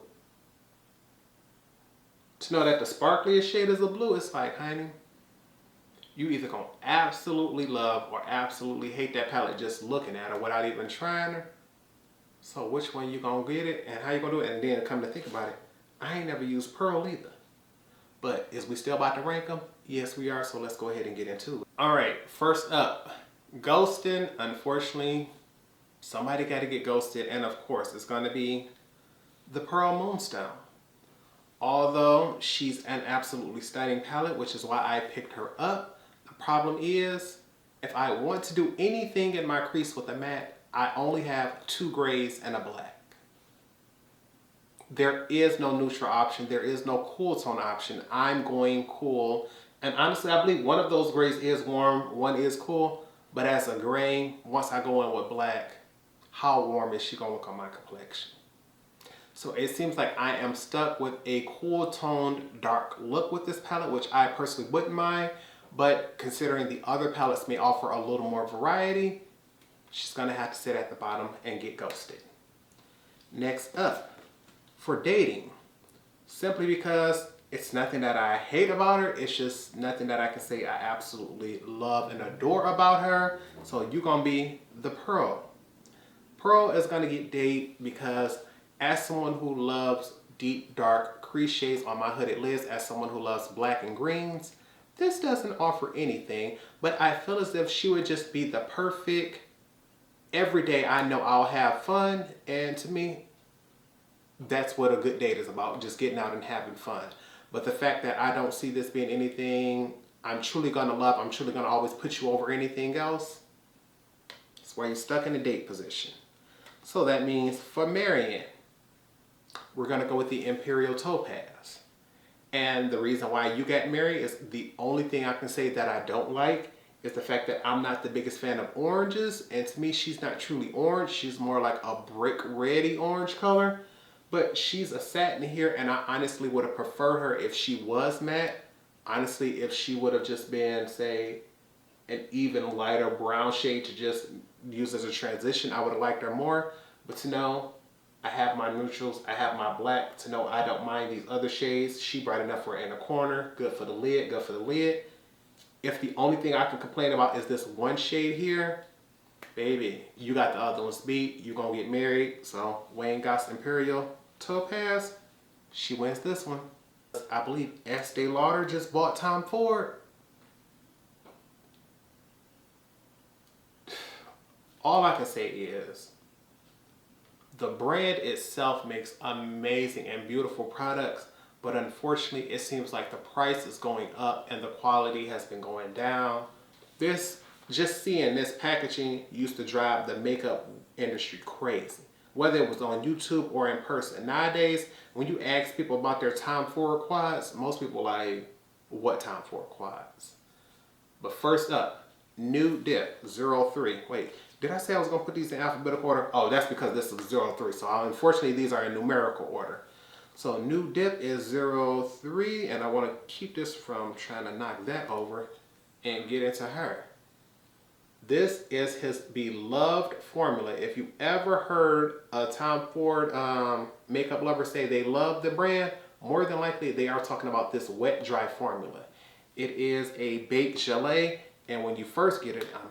to know that the sparkliest shade is a blue, it's like, honey, you either gonna absolutely love or absolutely hate that palette just looking at her without even trying her. So which one you gonna get it and how you gonna do it? And then come to think about it, I ain't never used Pearl either. But is we still about to rank them? Yes, we are. So let's go ahead and get into it. All right, first up, ghosting. Unfortunately, somebody got to get ghosted. And of course, it's going to be the Pearl Moonstone. Although she's an absolutely stunning palette, which is why I picked her up. The problem is, if I want to do anything in my crease with a matte, I only have 2 grays and a black. There is no neutral option. There is no cool tone option. I'm going cool. And honestly, I believe one of those grays is warm, one is cool. But as a gray, once I go in with black, how warm is she going to look on my complexion? So it seems like I am stuck with a cool toned dark look with this palette, which I personally wouldn't mind. But considering the other palettes may offer a little more variety, she's going to have to sit at the bottom and get ghosted. Next up, for dating, simply because it's nothing that I hate about her, it's just nothing that I can say I absolutely love and adore about her. So you're going to be the Pearl. Pearl is going to get date because as someone who loves deep, dark crease shades on my hooded lids, as someone who loves black and greens, this doesn't offer anything, but I feel as if she would just be the perfect, every day I know I'll have fun, and to me, that's what a good date is about, just getting out and having fun. But the fact that I don't see this being anything I'm truly gonna love, I'm truly gonna always put you over anything else, that's why you're stuck in a date position. So that means for Marion, we're gonna go with the Imperial Topaz. And the reason why you got married is the only thing I can say that I don't like is the fact that I'm not the biggest fan of oranges. And to me, she's not truly orange. She's more like a brick reddy orange color. But she's a satin here, and I honestly would have preferred her if she was matte. Honestly, if she would have just been, say, an even lighter brown shade to just use as a transition, I would have liked her more. But to know I have my neutrals, I have my black, to know I don't mind these other shades. She bright enough for her in the corner, good for the lid, good for the lid. If the only thing I can complain about is this one shade here, baby, you got the other ones beat. You're going to get married. So Wayne Goss Imperial Topaz, she wins this one. I believe Estee Lauder just bought Tom Ford. All I can say is the brand itself makes amazing and beautiful products, but unfortunately it seems like the price is going up and the quality has been going down. Just seeing this packaging used to drive the makeup industry crazy, whether it was on YouTube or in person. Nowadays, when you ask people about their Tom Ford quads, most people are like, what Tom Ford quads? But first up, New Dip 03. Wait, did I say I was going to put these in alphabetical order? Oh, that's because this is 03. So unfortunately, these are in numerical order. So New Dip is 03, and I want to keep this from trying to knock that over and get into her. This is his beloved formula. If you ever heard a Tom Ford makeup lover say they love the brand, more than likely they are talking about this wet dry formula. It is a baked gelée, and when you first get it, I'm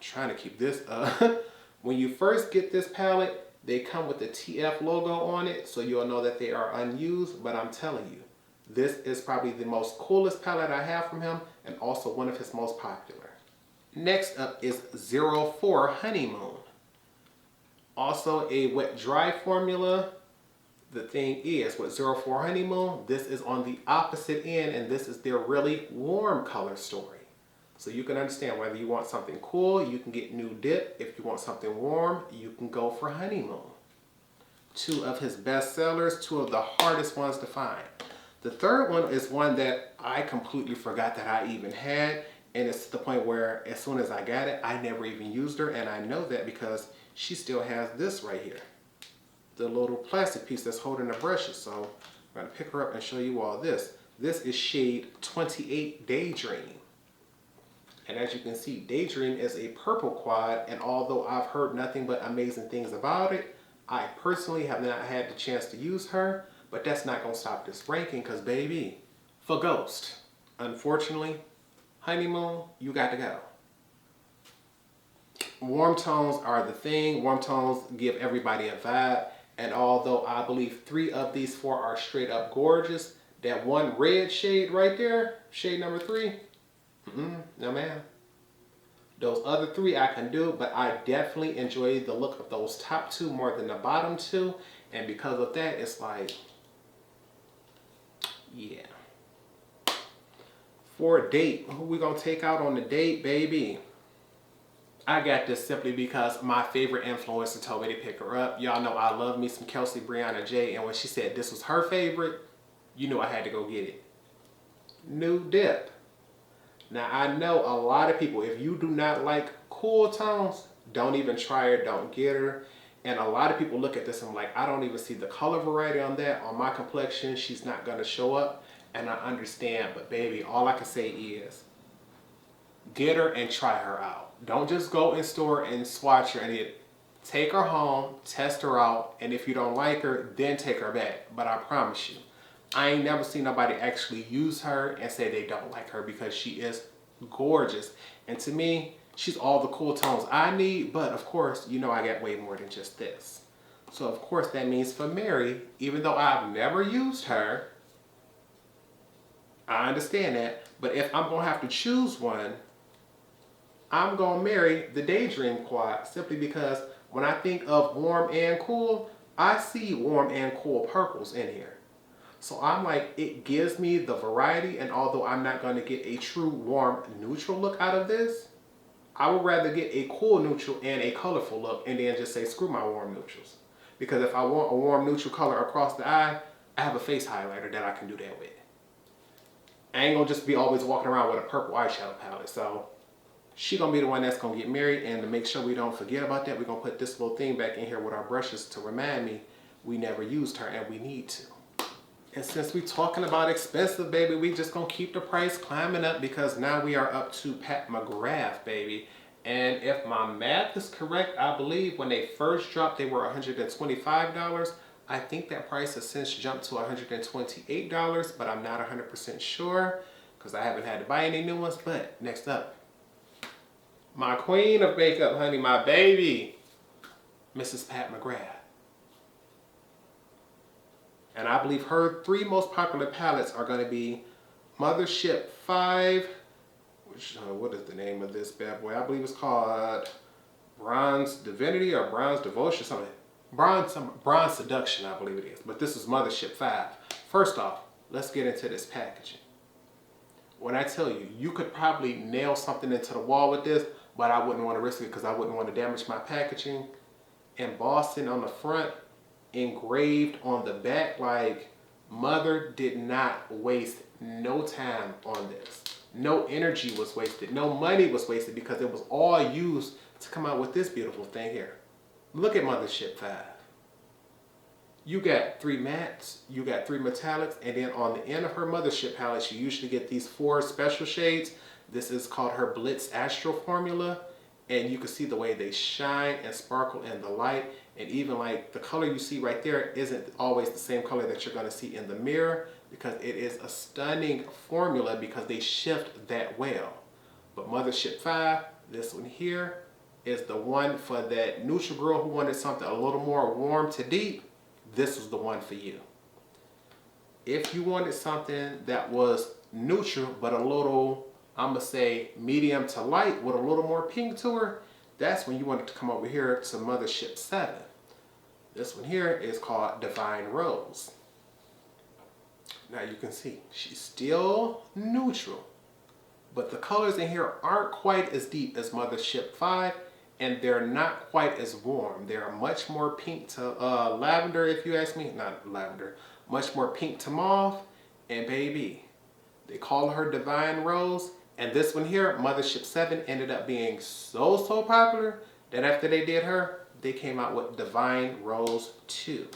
trying to keep this when you first get this palette, they come with the TF logo on it, so you'll know that they are unused. But I'm telling you, this is probably the most coolest palette I have from him, and also one of his most popular. Next up is 04 Honeymoon. Also a wet dry formula. The thing is, with 04 Honeymoon, this is on the opposite end, and this is their really warm color story. So you can understand whether you want something cool, you can get New Dip. If you want something warm, you can go for Honeymoon. 2 of his best sellers, 2 of the hardest ones to find. The third one is one that I completely forgot that I even had, and it's to the point where as soon as I got it, I never even used her, and I know that because she still has this right here. The little plastic piece that's holding the brushes. So I'm going to pick her up and show you all this. This is shade 28 Daydream. And as you can see, Daydream is a purple quad, and although I've heard nothing but amazing things about it, I personally have not had the chance to use her, but that's not going to stop this ranking because, baby, for Ghost, unfortunately, Honeymoon, you got to go. Warm tones are the thing. Warm tones give everybody a vibe. And although I believe 3 of these 4 are straight up gorgeous, that one red shade right there, shade number 3, no ma'am. Those other 3 I can do, but I definitely enjoy the look of those top 2 more than the bottom 2. And because of that, it's like, yeah. For a date, who we gonna take out on the date, baby? I got this simply because my favorite influencer told me to pick her up. Y'all know I love me some Kelsey Brianna J, and when she said this was her favorite, you knew I had to go get it. New Dip. Now I know a lot of people, if you do not like cool tones, don't even try her, don't get her. And a lot of people look at this and like, I don't even see the color variety on that. On my complexion, she's not gonna show up. And I understand, but baby, all I can say is, get her and try her out. Don't just go in store and swatch her and take her home, test her out, and if you don't like her, then take her back. But I promise you, I ain't never seen nobody actually use her and say they don't like her because she is gorgeous. And to me, she's all the cool tones I need, but of course, you know I got way more than just this. So of course that means for Mary, even though I've never used her, I understand that, but if I'm gonna have to choose one, I'm gonna marry the Daydream Quad simply because when I think of warm and cool, I see warm and cool purples in here. So I'm like, it gives me the variety, and although I'm not gonna get a true warm neutral look out of this, I would rather get a cool neutral and a colorful look and then just say screw my warm neutrals. Because if I want a warm neutral color across the eye, I have a face highlighter that I can do that with. I ain't gonna just be always walking around with a purple eyeshadow palette. So she gonna be the one that's gonna get married, and to make sure we don't forget about that, we're gonna put this little thing back in here with our brushes to remind me we never used her and we need to. And since we talking about expensive, baby, we just gonna keep the price climbing up because now we are up to Pat McGrath, baby. And if my math is correct, I believe when they first dropped, they were $125. I think that price has since jumped to $128, but I'm not 100% sure because I haven't had to buy any new ones. But next up, my queen of makeup, honey, my baby, Mrs. Pat McGrath. And I believe her 3 most popular palettes are going to be Mothership 5, which, what is the name of this bad boy? I believe it's called Bronze Divinity or Bronze Devotion, something. Bronze Seduction, I believe it is. But this is Mothership 5. First off, let's get into this packaging. When I tell you, you could probably nail something into the wall with this, but I wouldn't want to risk it because I wouldn't want to damage my packaging. Embossing on the front, engraved on the back, like mother did not waste no time on this. No energy was wasted, no money was wasted because it was all used to come out with this beautiful thing here. Look at Mothership 5. You got 3 mattes, you got 3 metallics, and then on the end of her Mothership palette, you usually get these 4 special shades. This is called her Blitz Astral formula, and you can see the way they shine and sparkle in the light. And even like the color you see right there isn't always the same color that you're going to see in the mirror because it is a stunning formula because they shift that well. But Mothership 5, this one here, is the one for that neutral girl who wanted something a little more warm to deep. This was the one for you. If you wanted something that was neutral but a little, I'm going to say medium to light with a little more pink to her, that's when you wanted to come over here to Mothership 7. This one here is called Divine Rose. Now you can see she's still neutral, but the colors in here aren't quite as deep as Mothership 5, and they're not quite as warm. They're much more pink to lavender, if you ask me. Not lavender, much more pink to mauve. And baby, they call her Divine Rose. And this one here, Mothership 7, ended up being so popular that after they did her, they came out with Divine Rose 2.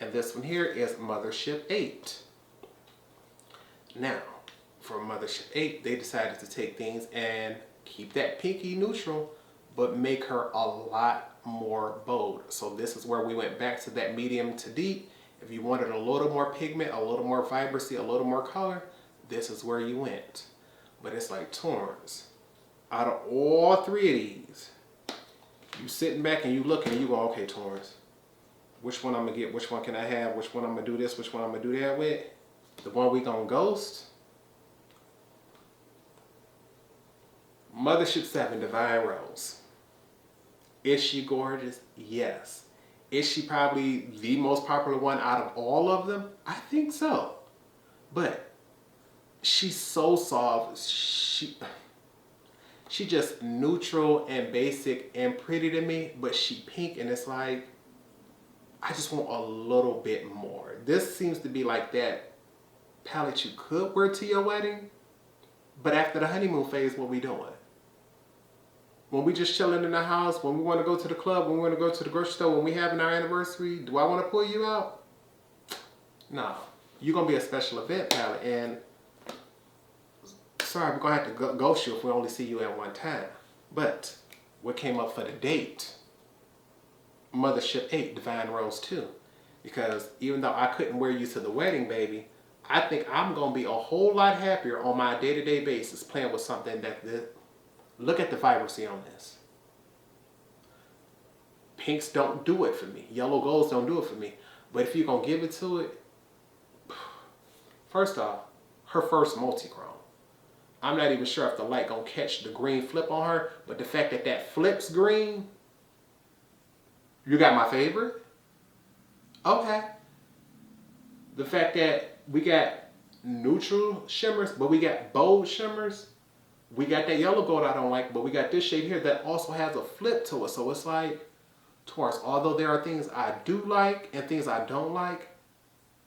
And this one here is Mothership 8. Now, for Mothership 8, they decided to take things and keep that pinky neutral, but make her a lot more bold. So this is where we went back to that medium to deep. If you wanted a little more pigment, a little more vibrancy, a little more color, this is where you went. But it's like Torrence, out of all 3 of these, you sitting back and you looking and you go, okay, Torrence, which one I'm gonna get, which one can I have, which one I'm gonna do this, which one I'm gonna do that with. The one we gonna ghost. Mothership 7 Divine Rose. Is she gorgeous? Yes. Is she probably the most popular one out of all of them? I think so. But she's so soft. She just neutral and basic and pretty to me, but she pink and it's like, I just want a little bit more. This seems to be like that palette you could wear to your wedding, but after the honeymoon phase, what we doing? When we just chilling in the house, when we want to go to the club, when we want to go to the grocery store, when we having our anniversary, do I want to pull you out? No. You're going to be a special event palette, and sorry, we're going to have to ghost you if we only see you at one time. But what came up for the date? Mothership 8, Divine Rose 2. Because even though I couldn't wear you to the wedding, baby, I think I'm going to be a whole lot happier on my day-to-day basis playing with something that look at the vibrancy on this. Pinks don't do it for me. Yellow golds don't do it for me. But if you're going to give it to it, first off, her first multi-chrome. I'm not even sure if the light going to catch the green flip on her, but the fact that that flips green, you got my favorite? Okay. The fact that we got neutral shimmers, but we got bold shimmers. We got that yellow gold I don't like, but we got this shade here that also has a flip to it. So it's like, Torrence, although there are things I do like and things I don't like,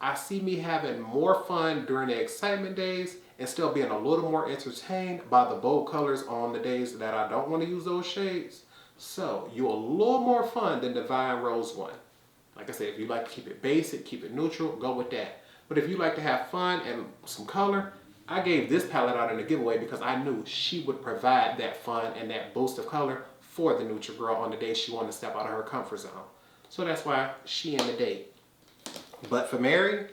I see me having more fun during the excitement days and still being a little more entertained by the bold colors on the days that I don't want to use those shades. So you're a little more fun than Divine Rose 1. Like I said, if you like to keep it basic, keep it neutral, go with that. But if you like to have fun and some color, I gave this palette out in a giveaway because I knew she would provide that fun and that boost of color for the neutral girl on the day she wanted to step out of her comfort zone. So that's why she in the date. But for Mary,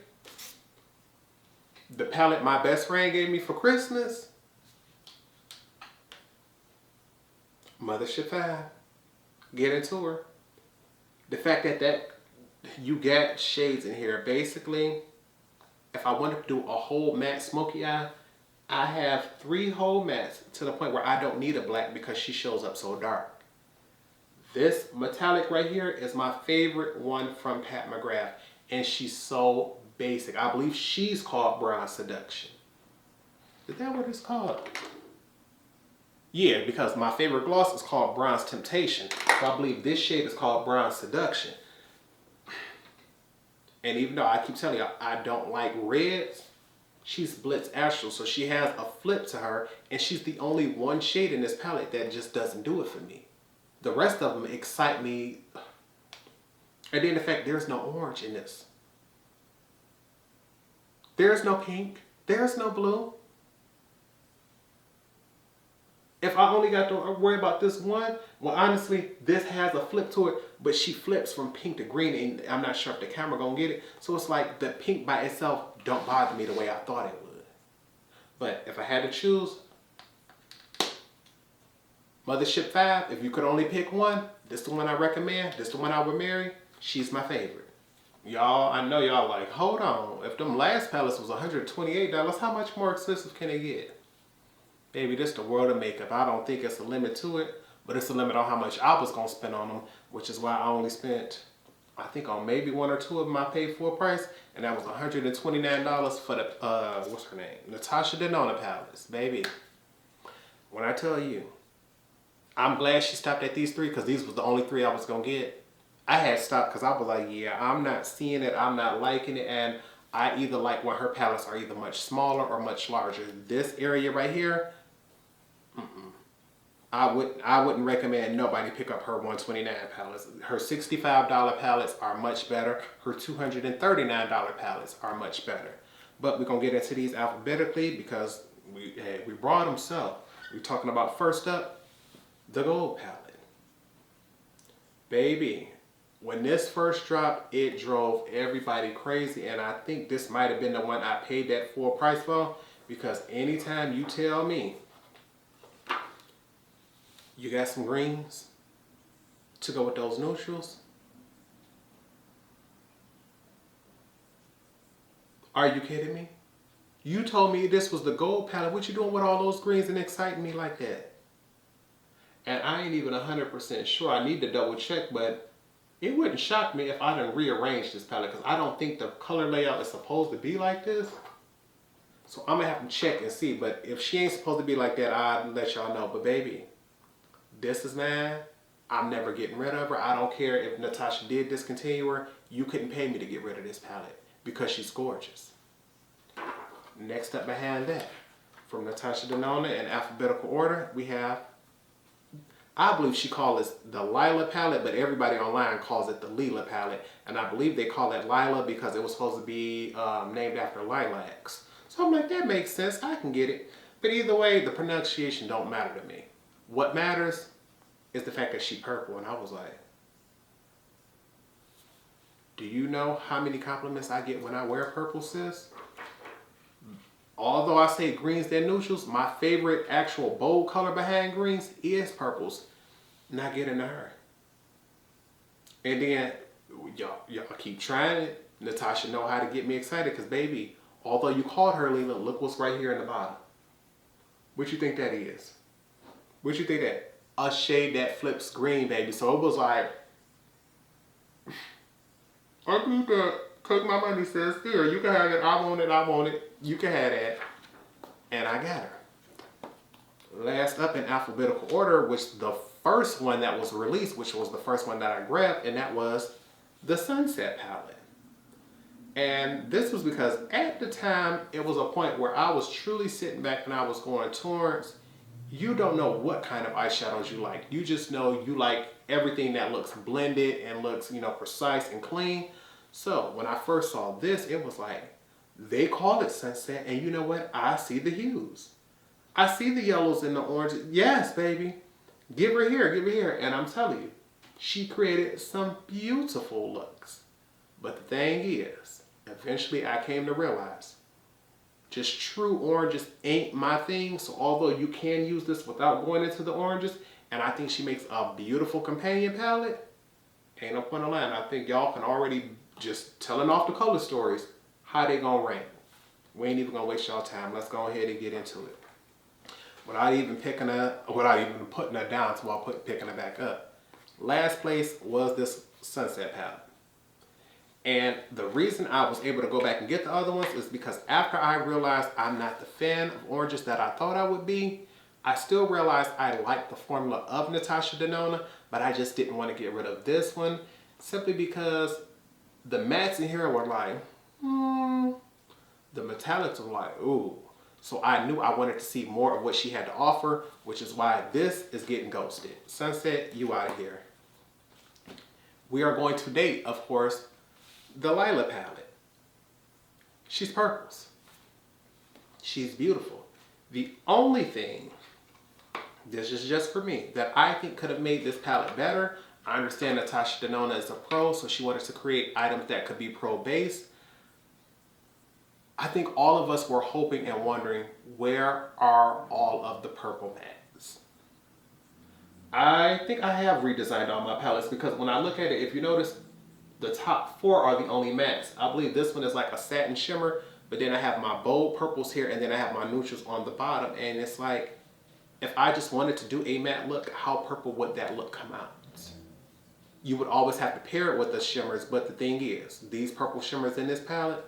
the palette my best friend gave me for Christmas, Mothership 5. Get into her. The fact that you got shades in here, basically, if I wanted to do a whole matte smoky eye, I have 3 whole mattes to the point where I don't need a black because she shows up so dark. This metallic right here is my favorite one from Pat McGrath, and she's so basic. I believe she's called Bronze Seduction. Is that what it's called? Yeah, because my favorite gloss is called Bronze Temptation. So I believe this shade is called Bronze Seduction. And even though I keep telling you I don't like reds, she's Blitz Astral, so she has a flip to her, and she's the only one shade in this palette that just doesn't do it for me. The rest of them excite me. And then the fact there's no orange in this. There's no pink. There's no blue. If I only got to worry about this one, well, honestly, this has a flip to it, but she flips from pink to green, and I'm not sure if the camera gonna get it. So it's like the pink by itself don't bother me the way I thought it would. But if I had to choose, Mothership 5, if you could only pick one, this is the one I recommend. This is the one I would marry. She's my favorite. Y'all, I know y'all like, hold on. If them last palettes was $128, how much more expensive can it get? Baby, this is the world of makeup. I don't think it's a limit to it, but it's a limit on how much I was going to spend on them, which is why I only spent, I think on maybe 1 or 2 of them I paid full price, and that was $129 for the, what's her name? Natasha Denona palettes, baby. When I tell you, I'm glad she stopped at these 3 because these was the only 3 I was going to get. I had stopped because I was like, yeah, I'm not seeing it, I'm not liking it, and I either like when her palettes are either much smaller or much larger. This area right here, I wouldn't recommend nobody pick up her $129 palettes. Her $65 palettes are much better. Her $239 palettes are much better. But we're going to get into these alphabetically because we brought them. So we're talking about first up, the gold palette. Baby, when this first dropped, it drove everybody crazy. And I think this might have been the one I paid that full price for, because anytime you tell me you got some greens to go with those neutrals, Are you kidding me? You told me this was the gold palette. What you doing with all those greens and exciting me like that? And I ain't even 100% sure. I need to double check, but it wouldn't shock me if I didn't rearrange this palette because I don't think the color layout is supposed to be like this. So I'm gonna have to check and see, but if she ain't supposed to be like that, I'll let y'all know. But baby, this is mine. I'm never getting rid of her. I don't care if Natasha did discontinue her. You couldn't pay me to get rid of this palette because she's gorgeous. Next up behind that, from Natasha Denona in alphabetical order, we have, I believe she calls this the Lila palette, but everybody online calls it the Lila palette. And I believe they call it Lila because it was supposed to be named after lilacs. So I'm like, that makes sense. I can get it. But either way, the pronunciation don't matter to me. What matters is the fact that she purple. And I was like, do you know how many compliments I get when I wear purple, sis? Although I say greens than neutrals, my favorite actual bold color behind greens is purples. Not getting to her. And then, y'all keep trying it. Natasha know how to get me excited because, baby, although you called her Lila, look what's right here in the bottom. What you think that is? What you think that? A shade that flips green, baby. So it was like, I need that. Take my money, sis. Here, you can have it. I want it. I want it. You can have that. And I got her. Last up in alphabetical order, which the first one that was released, which was the first one that I grabbed, and that was the Sunset palette. And this was because at the time, it was a point where I was truly sitting back and I was going, Torrence, you don't know what kind of eyeshadows you like. You just know you like everything that looks blended and looks, precise and clean. So when I first saw this, it was like, they call it Sunset, and you know what? I see the hues. I see the yellows and the oranges. Yes, baby. Give her here, give her here. And I'm telling you, she created some beautiful looks. But the thing is, eventually I came to realize, just true oranges ain't my thing. So although you can use this without going into the oranges, and I think she makes a beautiful companion palette, ain't no point in lying. I think y'all can already just telling off the color stories, how they gonna rank. We ain't even gonna waste y'all time. Let's go ahead and get into it. Without even putting her down to while picking her back up. Last place was this Sunset palette. And the reason I was able to go back and get the other ones is because after I realized I'm not the fan of oranges that I thought I would be, I still realized I liked the formula of Natasha Denona, but I just didn't want to get rid of this one simply because the mattes in here were like, the metallics were like, ooh. So I knew I wanted to see more of what she had to offer, which is why this is getting ghosted. Sunset, you out of here. We are going to date, of course, the Lila palette. She's purples. She's beautiful. The only thing, this is just for me, that I think could have made this palette better. I understand Natasha Denona is a pro, so she wanted to create items that could be pro-based. I think all of us were hoping and wondering, where are all of the purple mattes? I think I have redesigned all my palettes because when I look at it, if you notice, the top 4 are the only mattes. I believe this one is like a satin shimmer, but then I have my bold purples here and then I have my neutrals on the bottom. And it's like, if I just wanted to do a matte look, how purple would that look come out? You would always have to pair it with the shimmers, but the thing is, these purple shimmers in this palette,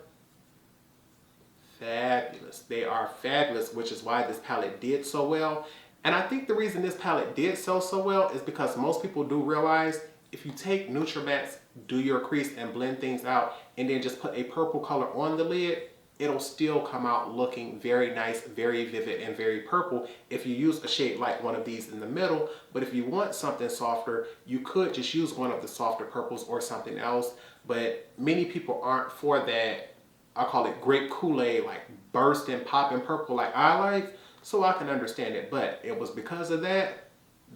fabulous. They are fabulous, which is why this palette did so well. And I think the reason this palette did so well is because most people do realize if you take neutral mattes, do your crease and blend things out, and then just put a purple color on the lid, it'll still come out looking very nice, very vivid, and very purple if you use a shade like one of these in the middle. But if you want something softer, you could just use one of the softer purples or something else. But many people aren't for that, I call it grape Kool-Aid, like bursting, popping purple like I like. So I can understand it. But it was because of that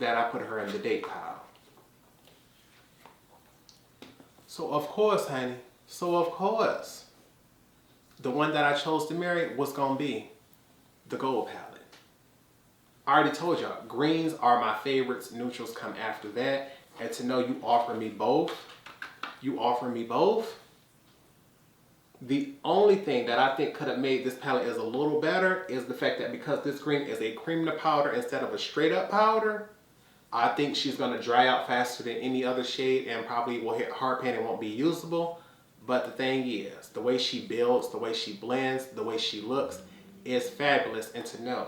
I put her in the date pile. So of course, honey, the one that I chose to marry was going to be the gold palette. I already told y'all, greens are my favorites. Neutrals come after that. And to know you offer me both, The only thing that I think could have made this palette is a little better is the fact that because this green is a cream to powder instead of a straight up powder, I think she's going to dry out faster than any other shade and probably will hit hard pan and won't be usable. But the thing is, the way she builds, the way she blends, the way she looks is fabulous. And to know,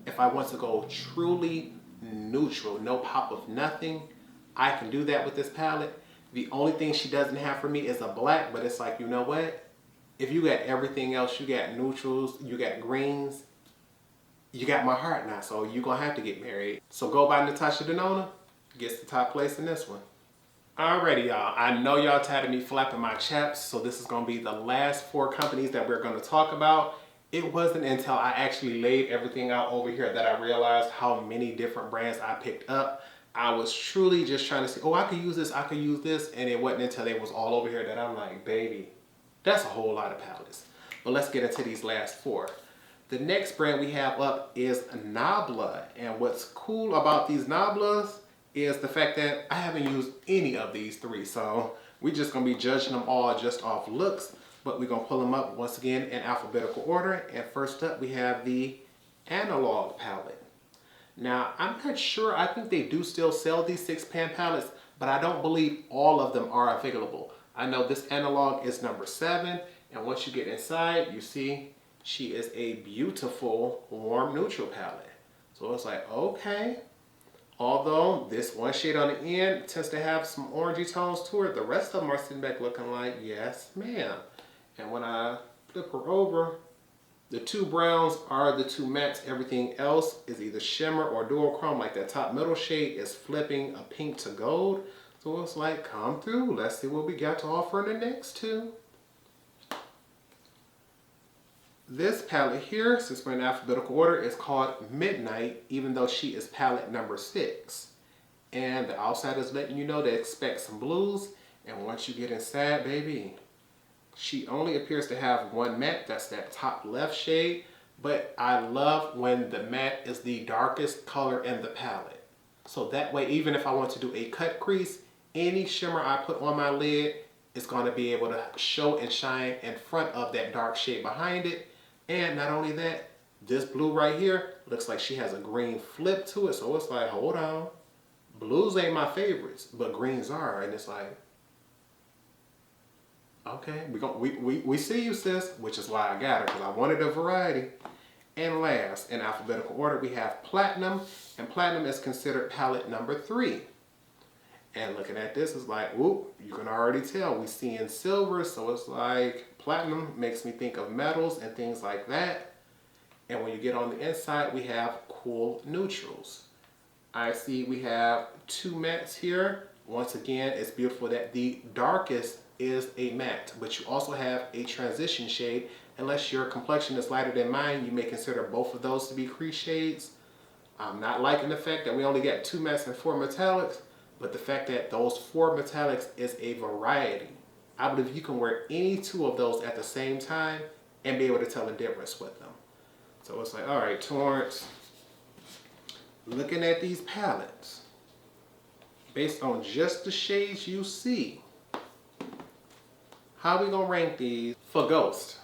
if I want to go truly neutral, no pop of nothing, I can do that with this palette. The only thing she doesn't have for me is a black, but it's like, you know what? If you got everything else, you got neutrals, you got greens, you got my heart now, so you're going to have to get married. So go by Natasha Denona, gets the top place in this one. Alrighty, y'all. I know y'all tired of me flapping my chaps, so this is going to be the last 4 companies that we're going to talk about. It wasn't until I actually laid everything out over here that I realized how many different brands I picked up. I was truly just trying to see, oh, I could use this, I could use this, and it wasn't until they was all over here that I'm like, baby, that's a whole lot of palettes. But let's get into these last 4. The next brand we have up is Nabla, and what's cool about these Nablas is the fact that I haven't used any of these 3, so we're just going to be judging them all just off looks, but we're going to pull them up once again in alphabetical order. And first up we have the Analog palette. Now I'm not sure, I think they do still sell these 6-pan palettes, but I don't believe all of them are available. I know this Analog is number 7, and once you get inside, you see she is a beautiful warm neutral palette. So it's like, okay. Although this one shade on the end tends to have some orangey tones to it, the rest of them are sitting back looking like, yes, ma'am. And when I flip her over, the 2 browns are the 2 mattes. Everything else is either shimmer or duochrome, like that top middle shade is flipping a pink to gold. So it's like, come through. Let's see what we got to offer in the next 2. This palette here, since we're in alphabetical order, is called Midnight, even though she is palette number 6. And the outside is letting you know to expect some blues. And once you get inside, baby, she only appears to have 1 matte. That's that top left shade. But I love when the matte is the darkest color in the palette. So that way, even if I want to do a cut crease, any shimmer I put on my lid is going to be able to show and shine in front of that dark shade behind it. And not only that, this blue right here looks like she has a green flip to it. So it's like, hold on. Blues ain't my favorites, but greens are. And it's like, okay, we see you, sis, which is why I got her, because I wanted a variety. And last, in alphabetical order, we have Platinum. And Platinum is considered palette number 3. And looking at this is like, whoop, you can already tell we seeing silver, so it's like platinum makes me think of metals and things like that. And when you get on the inside, we have cool neutrals. I see we have 2 mattes here. Once again, it's beautiful that the darkest is a matte, but you also have a transition shade. Unless your complexion is lighter than mine, you may consider both of those to be crease shades. I'm not liking the fact that we only got 2 mattes and 4 metallics. But the fact that those 4 metallics is a variety. I believe you can wear any 2 of those at the same time and be able to tell the difference with them. So it's like, all right, Torrence, looking at these palettes, based on just the shades you see, how we gonna rank these? For Ghost,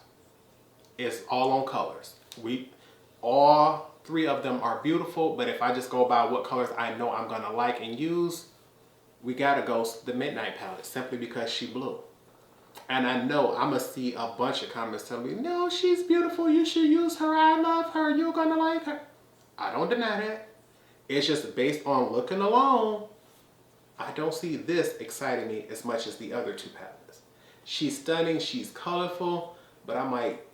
it's all on colors. All 3 of them are beautiful, but if I just go by what colors I know I'm gonna like and use, we gotta go the Midnight palette, simply because she blue. And I know I'm gonna see a bunch of comments telling me, no, she's beautiful, you should use her, I love her, you're gonna like her. I don't deny that. It's just based on looking alone, I don't see this exciting me as much as the other 2 palettes. She's stunning, she's colorful, but I'm like,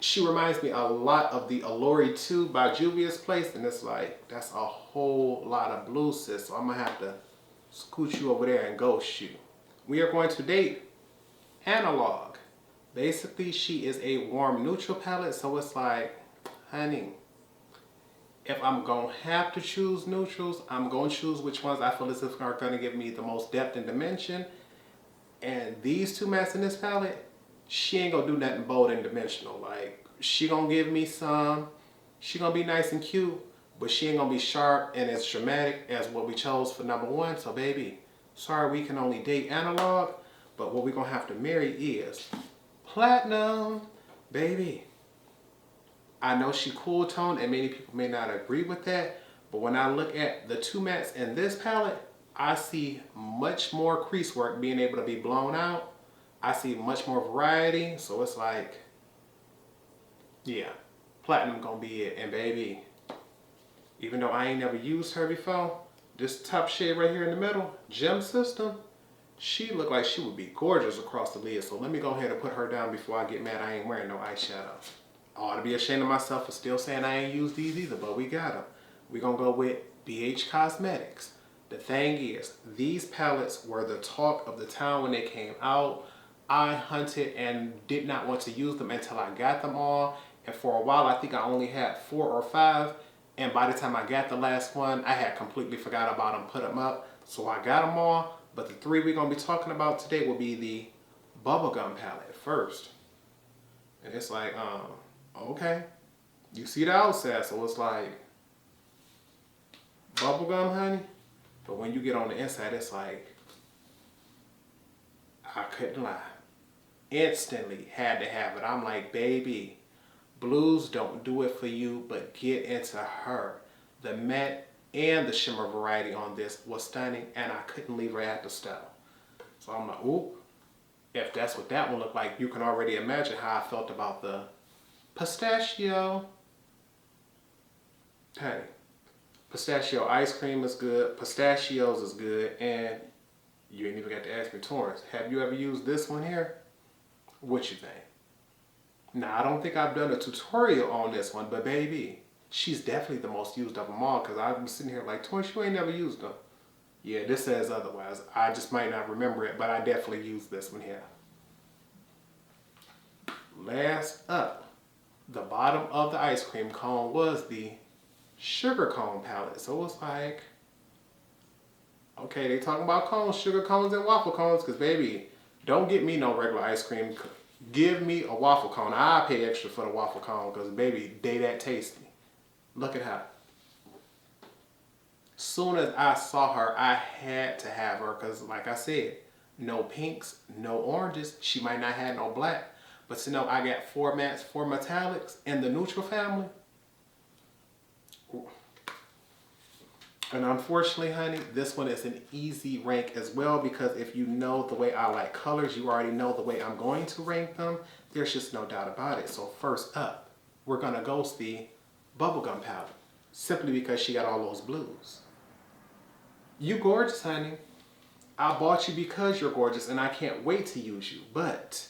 she reminds me a lot of the Allure 2 by Juvia's Place, and it's like, that's a whole lot of blue, sis, so I'm gonna have to scoot you over there and ghost you. We are going to date Analog. Basically, she is a warm neutral palette, so it's like, honey, if I'm going to have to choose neutrals, I'm going to choose which ones I feel as if are going to give me the most depth and dimension. And these 2 mattes in this palette, she ain't going to do nothing bold and dimensional. Like, she going to give me some, she going to be nice and cute, but she ain't gonna be sharp and as dramatic as what we chose for number 1. So baby, sorry we can only date Analog, but what we're gonna have to marry is Platinum, baby. I know she cool tone and many people may not agree with that, but when I look at the two mattes in this palette, I see much more crease work being able to be blown out. I see much more variety, so it's like, yeah, Platinum gonna be it. And baby, even though I ain't never used her before, this top shade right here in the middle, Gem System, she looked like she would be gorgeous across the lid. So let me go ahead and put her down before I get mad I ain't wearing no eyeshadow. I ought to be ashamed of myself for still saying I ain't used these either, but we got them. We're gonna go with BH Cosmetics. The thing is, these palettes were the talk of the town when they came out. I hunted and did not want to use them until I got them all. And for a while, I think I only had 4 or 5. And by the time I got the last one, I had completely forgot about them, put them up. So I got them all. But the 3 we're gonna be talking about today will be the Bubblegum palette first. And it's like, okay. You see the outside, so it's like bubblegum, honey. But when you get on the inside, it's like, I couldn't lie. Instantly had to have it. I'm like, baby, blues don't do it for you, but get into her. The matte and the shimmer variety on this was stunning, and I couldn't leave her at the style. So I'm like, ooh, if that's what that one looked like, you can already imagine how I felt about the pistachio. Honey, pistachio ice cream is good, pistachios is good, and you ain't even got to ask me, Torrence, have you ever used this one here? What you think? Now, I don't think I've done a tutorial on this one, but baby, she's definitely the most used of them all, because I'm sitting here like, Torrence, you ain't never used them. Yeah, this says otherwise. I just might not remember it, but I definitely used this one here. Last up, the bottom of the ice cream cone was the sugar cone palette. So it's like, okay, they talking about cones, sugar cones and waffle cones, because baby, don't get me no regular ice cream. Give me a waffle cone. I pay extra for the waffle cone, because baby, they that tasty. Look at her. Soon as I saw her, I had to have her, because like I said, no pinks, no oranges. She might not have no black, but you know, I got 4 mattes, 4 metallics in the neutral family. And unfortunately, honey, this one is an easy rank as well, because if you know the way I like colors, you already know the way I'm going to rank them. There's just no doubt about it. So first up, we're going to go the Bubblegum palette, simply because she got all those blues. You gorgeous, honey. I bought you because you're gorgeous, and I can't wait to use you. But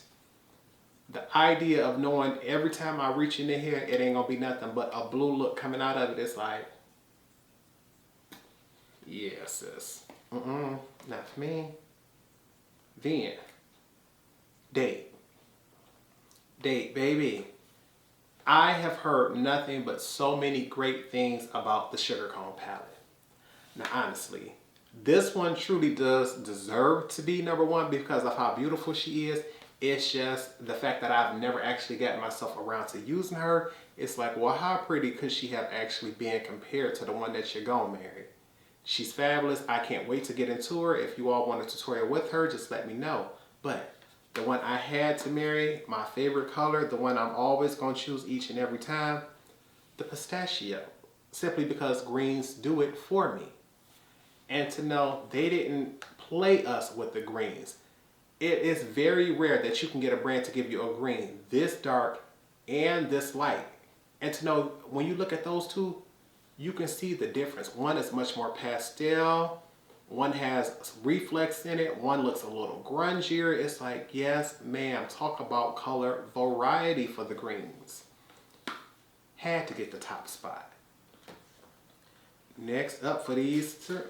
the idea of knowing every time I reach in here, it ain't going to be nothing but a blue look coming out of it, it's like, yeah, sis. Not for me. Then, Date, baby. I have heard nothing but so many great things about the Sugar Cone palette. Now, honestly, this one truly does deserve to be #1 because of how beautiful she is. It's just the fact that I've never actually gotten myself around to using her. It's like, well, how pretty could she have actually been compared to the one that you're gonna marry? She's fabulous. I can't wait to get into her. If you all want a tutorial with her, just let me know. But the one I had to marry, my favorite color, the one I'm always going to choose each and every time, the pistachio. Simply because greens do it for me. And to know they didn't play us with the greens. It is very rare that you can get a brand to give you a green this dark and this light. And to know when you look at those two, you can see the difference. One is much more pastel. One has reflex in it. One looks a little grungier. It's like, yes, ma'am, talk about color variety for the greens. Had to get the top spot. Next up for these two,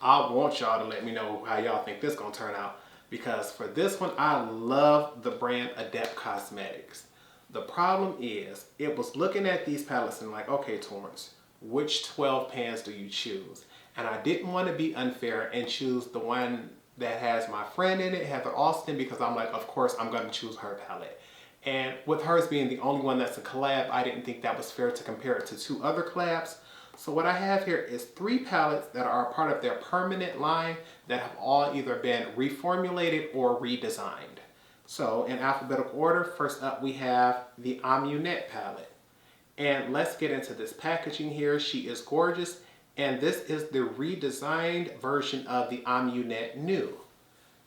I want y'all to let me know how y'all think this gonna turn out. Because for this one, I love the brand Adept Cosmetics. The problem is, it was looking at these palettes and like, okay, Torrence, which 12 pans do you choose? And I didn't want to be unfair and choose the one that has my friend in it, Heather Austin, because I'm like, of course, I'm going to choose her palette. And with hers being the only one that's a collab, I didn't think that was fair to compare it to 2 other collabs. So what I have here is 3 palettes that are a part of their permanent line that have all either been reformulated or redesigned. So in alphabetical order, first up we have the Ambiance palette. And let's get into this packaging here. She is gorgeous. And this is the redesigned version of the Ambiance New.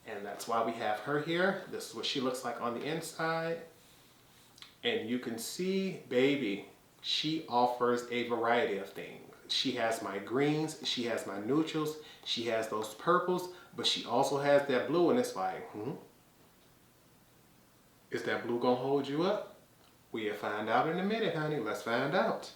And that's why we have her here. This is what she looks like on the inside. And you can see, baby, she offers a variety of things. She has my greens, she has my neutrals, she has those purples, but she also has that blue, and it's like, is that blue gonna hold you up? We'll find out in a minute, honey. Let's find out.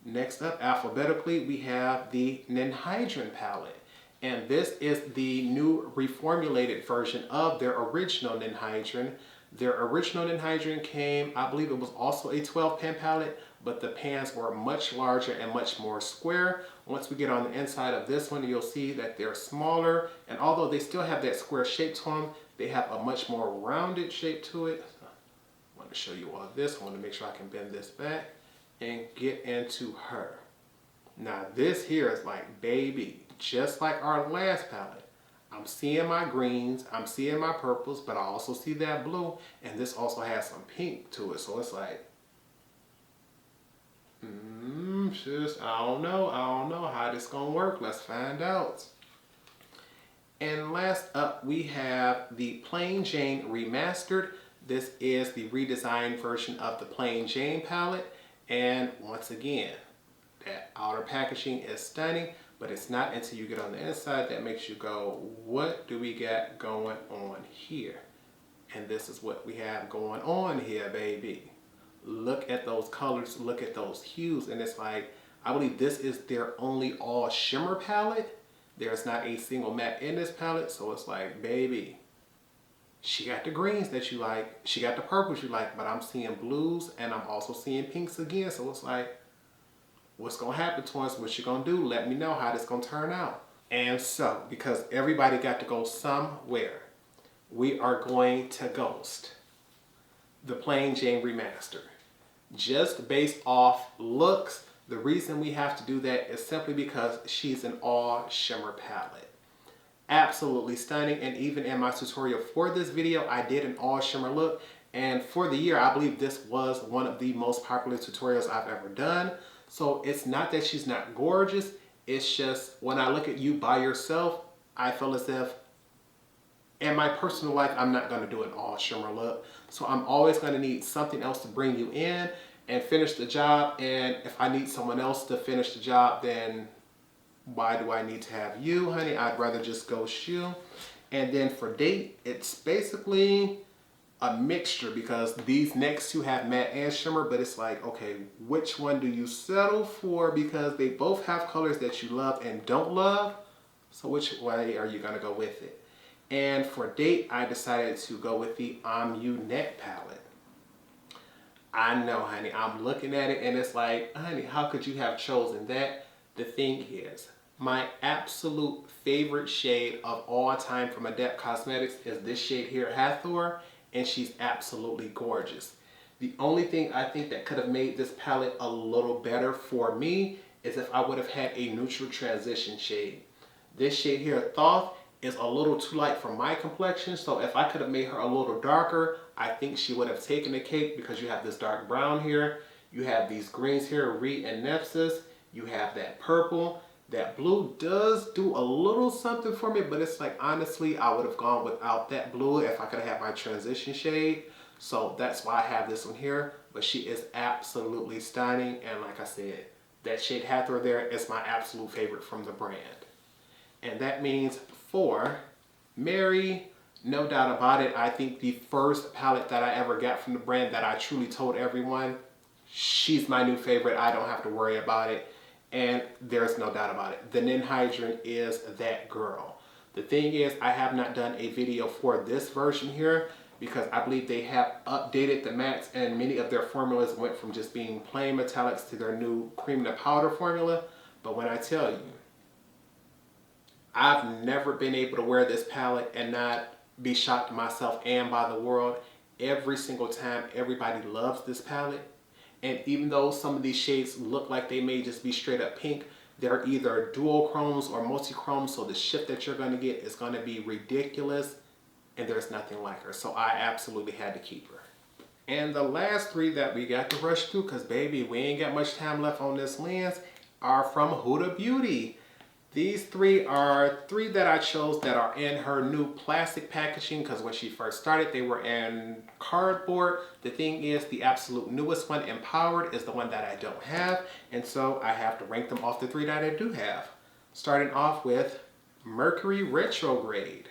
Next up, alphabetically, we have the Ninhydrin palette. And this is the new reformulated version of their original Ninhydrin. Their original Ninhydrin came, I believe it was also a 12-pan palette, but the pans were much larger and much more square. Once we get on the inside of this one, you'll see that they're smaller. And although they still have that square shape to them, they have a much more rounded shape to it. I want to show you all this. I want to make sure I can bend this back and get into her. Now this here is like, baby, just like our last palette. I'm seeing my greens, I'm seeing my purples, but I also see that blue, and this also has some pink to it. So it's like, sis, I don't know how this gonna work. Let's find out. And last up, we have the Plain Jane Remastered. This is the redesigned version of the Plain Jane palette. And once again, that outer packaging is stunning, but it's not until you get on the inside that makes you go, what do we got going on here? And this is what we have going on here, baby. Look at those colors, look at those hues, and it's like, I believe this is their only all shimmer palette. There's not a single matte in this palette, so it's like, baby, she got the greens that you like, she got the purples you like, but I'm seeing blues and I'm also seeing pinks again, so it's like, what's gonna happen to us? What you gonna do? Let me know how this gonna turn out. And so, because everybody got to go somewhere, we are going to ghost the Plain Jane Remaster. Just based off looks, the reason we have to do that is simply because she's an all shimmer palette. Absolutely stunning, and even in my tutorial for this video, I did an all shimmer look, and for the year, I believe this was one of the most popular tutorials I've ever done. So it's not that she's not gorgeous, it's just when I look at you by yourself, I feel as if in my personal life, I'm not gonna do an all shimmer look. So I'm always gonna need something else to bring you in and finish the job. And if I need someone else to finish the job, then why do I need to have you, honey? I'd rather just ghost you. And then for date, it's basically a mixture because these next two have matte and shimmer, but it's like, okay, which one do you settle for? Because they both have colors that you love and don't love. So which way are you gonna go with it? And for date, I decided to go with the Ambiance palette. I know, honey, I'm looking at it and it's like, honey, how could you have chosen that? The thing is, my absolute favorite shade of all time from Adept Cosmetics is this shade here, Hathor, and she's absolutely gorgeous. The only thing I think that could have made this palette a little better for me is if I would have had a neutral transition shade. This shade here, Thoth, is a little too light for my complexion, so if I could have made her a little darker, I think she would have taken the cake because you have this dark brown here, you have these greens here, Reed and Nepsis, you have that purple. That blue does do a little something for me, but it's like, honestly, I would have gone without that blue if I could have had my transition shade. So that's why I have this one here, but she is absolutely stunning. And like I said, that shade Hathor there is my absolute favorite from the brand. And that means for Mary, no doubt about it, I think the first palette that I ever got from the brand that I truly told everyone, she's my new favorite, I don't have to worry about it. And there's no doubt about it. The Ninhydrin is that girl. The thing is, I have not done a video for this version here because I believe they have updated the mattes and many of their formulas went from just being plain metallics to their new cream to powder formula. But when I tell you, I've never been able to wear this palette and not be shocked myself and by the world. Every single time, everybody loves this palette. And even though some of these shades look like they may just be straight up pink, they're either dual chromes or multi-chromes, so the shift that you're going to get is going to be ridiculous. and there's nothing like her. So I absolutely had to keep her. And the last three that we got to rush through, because baby, we ain't got much time left on this lens, are from Huda Beauty. These three are three that I chose that are in her new plastic packaging, because when she first started, they were in cardboard. The thing is, the absolute newest one, Empowered, is the one that I don't have, and so I have to rank them off the three that I do have. Starting off with Mercury Retrograde.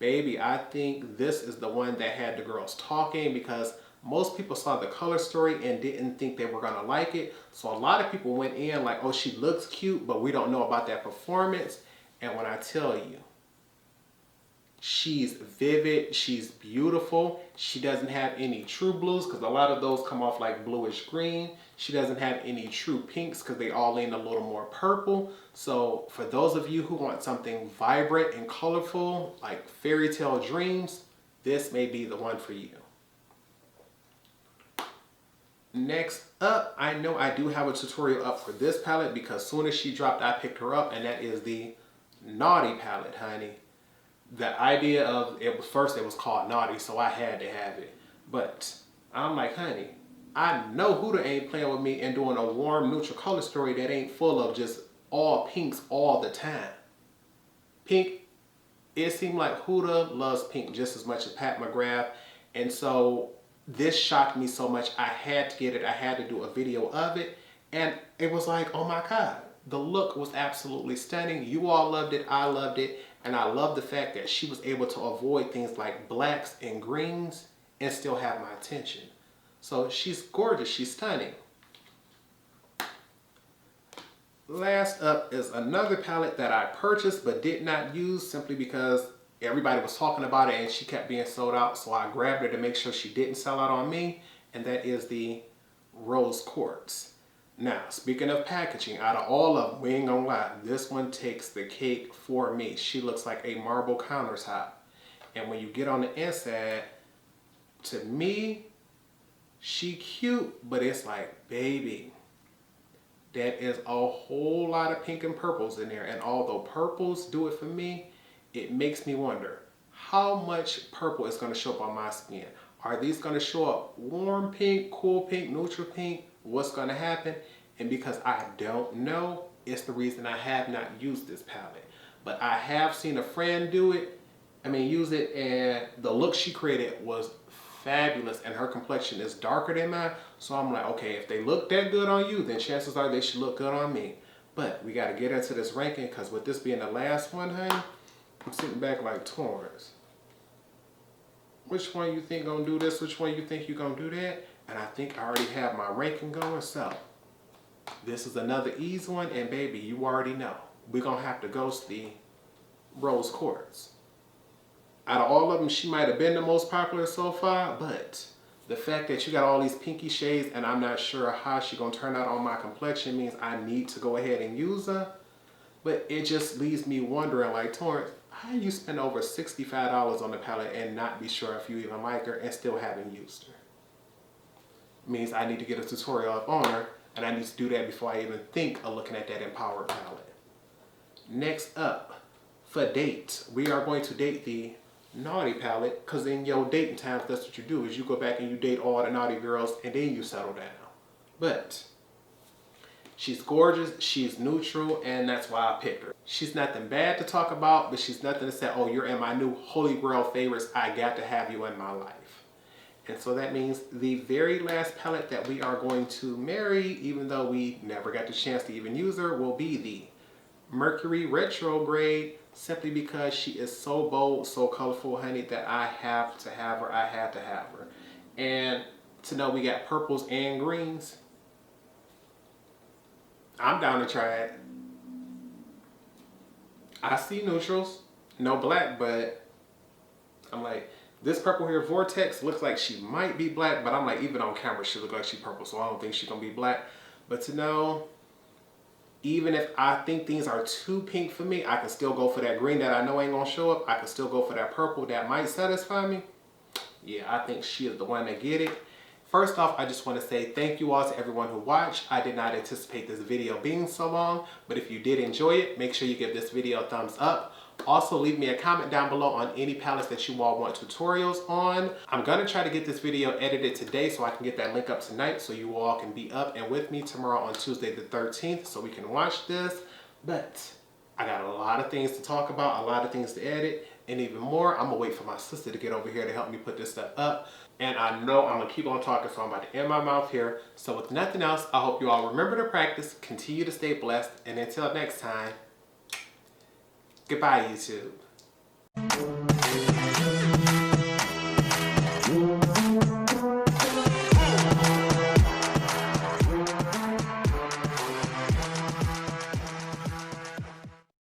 Baby, I think this is the one that had the girls talking, because most people saw the color story and didn't think they were gonna like it. So a lot of people went in like, oh, she looks cute, but we don't know about that performance. And when I tell you, she's vivid, she's beautiful. She doesn't have any true blues, because a lot of those come off like bluish green. She doesn't have any true pinks, because they all lean a little more purple. So for those of you who want something vibrant and colorful, like fairy tale dreams, this may be the one for you. Next up, I know I do have a tutorial up for this palette, because soon as she dropped, I picked her up, and that is the Naughty palette, honey. The idea of it was, first it was called Naughty, so I had to have it. But I'm like, honey, I know Huda ain't playing with me and doing a warm neutral color story that ain't full of just all pinks all the time. Pink, it seemed like Huda loves pink just as much as Pat McGrath, and so this shocked me so much. I had to get it. I had to do a video of it, and it was like, oh my God, the look was absolutely stunning. You all loved it. I loved it, and I love the fact that she was able to avoid things like blacks and greens and still have my attention. So she's gorgeous. She's stunning. Last up is another palette that I purchased but did not use, simply because everybody was talking about it and she kept being sold out, so I grabbed her to make sure she didn't sell out on me, and that is the Rose Quartz. Now, speaking of packaging, out of all of them, we ain't gonna lie, this one takes the cake for me. She looks like a marble countertop. And when you get on the inside, to me, she cute, but it's like, baby, that is a whole lot of pink and purples in there. And although purples do it for me, it makes me wonder how much purple is going to show up on my skin. Are these going to show up warm pink, cool pink, neutral pink? What's going to happen? And because I don't know, it's the reason I have not used this palette. But I have seen a friend use it, and the look she created was fabulous, and her complexion is darker than mine. So I'm like, okay, if they look that good on you, then chances are they should look good on me. But we got to get into this ranking, because with this being the last one, honey, I'm sitting back like Torrence. Which one you think gonna do this? Which one you think you gonna do that? And I think I already have my ranking going. So this is another easy one, and baby, you already know we're gonna have to ghost the Rose Quartz. Out of all of them, she might have been the most popular so far, but the fact that you got all these pinky shades and I'm not sure how she gonna turn out on my complexion means I need to go ahead and use her. But it just leaves me wondering, like, Torrence, how you spend over $65 on the palette and not be sure if you even like her and still haven't used her? Means I need to get a tutorial up on her, and I need to do that before I even think of looking at that Empowered palette. Next up, for date, we are going to date the Naughty palette, because in your dating times, that's what you do, is you go back and you date all the naughty girls and then you settle down. But she's gorgeous, she's neutral, and that's why I picked her. She's nothing bad to talk about, but she's nothing to say, oh, you're in my new Holy Grail favorites, I got to have you in my life. And so that means the very last palette that we are going to marry, even though we never got the chance to even use her, will be the Mercury Retrograde, simply because she is so bold, so colorful, honey, that I have to have her. I had to have her. And to know we got purples and greens, I'm down to try it. I see neutrals, no black, but I'm like, this purple here, Vortex, looks like she might be black, but I'm like, even on camera, she looks like she's purple, so I don't think she's gonna be black. But to know, even if I think things are too pink for me, I can still go for that green that I know ain't gonna show up. I can still go for that purple that might satisfy me. Yeah, I think she is the one to get it. First off, I just want to say thank you all to everyone who watched. I did not anticipate this video being so long, but if you did enjoy it, make sure you give this video a thumbs up. Also, leave me a comment down below on any palettes that you all want tutorials on. I'm gonna try to get this video edited today so I can get that link up tonight so you all can be up and with me tomorrow on Tuesday the 13th so we can watch this. But I got a lot of things to talk about, a lot of things to edit, and even more, I'm gonna wait for my sister to get over here to help me put this stuff up. And I know I'm gonna keep on talking, so I'm about to end my mouth here. So with nothing else, I hope you all remember to practice, continue to stay blessed, and until next time, goodbye, YouTube.